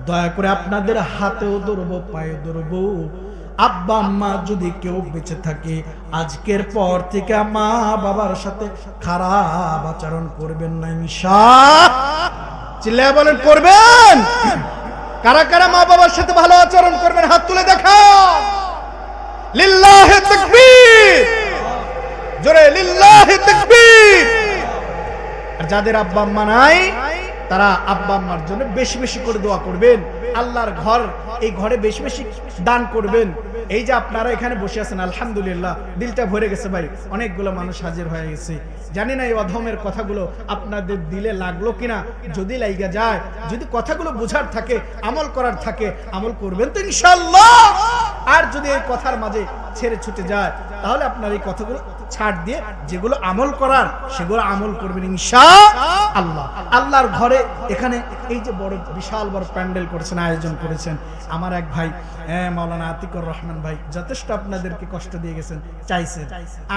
দয়া করে আপনাদের হাতেও ধরবো, পায়ে ধরবো, আব্বা আম্মা যদি কেউ বেঁচে থাকে আজকের পর থেকে মা বাবার সাথে খারাপ আচরণ করবেন না ইনশাআল্লাহ। চিল্লায়া বলেন করবেন? কারা কারা মা বাবার সাথে ভালো আচরণ করবেন হাত তুলে দেখান। লিল্লাহি তাকবীর, জোরে লিল্লাহি তাকবীর। আর যাদের আব্বা আম্মা নাই তারা আব্বা আম্মার জন্য বেশি বেশি করে দোয়া করবেন। আল্লাহর ঘর, এই ঘরে বেশি বেশি দান করবেন। এই যে আপনারা এখানে বসে আছেন, আলহামদুলিল্লাহ দিলটা ভরে গেছে ভাই, অনেকগুলো মানুষ হাজির হয়ে গেছে। জানি না এই অধমের কথাগুলো আপনাদের দিলে লাগলো কিনা। যদি লাইগা যায়, যদি কথাগুলো বোঝার থাকে, আমল করার থাকে, আমল করবেন তো ইনশাআল্লাহ। আর যদি এই কথার মাঝে ছেড়ে ছুটে যায়, তাহলে আপনার এই কথাগুলো ছাড় দিয়ে যেগুলো আমল করার সেগুলো আমল করবেন ইনশাআল্লাহ। আল্লাহর ঘরে এখানে এই যে বড় বিশাল বড় প্যান্ডেল করেছেন, আয়োজন করেছেন, আমার এক ভাই মাওলানা আতিকুর রহমান ভাই যথেষ্ট আপনাদেরকে কষ্ট দিয়ে গেছেন, চাইছেন।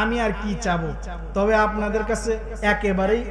আমি আর কি চাবো, তবে আপনাদের কাছে একেবারেই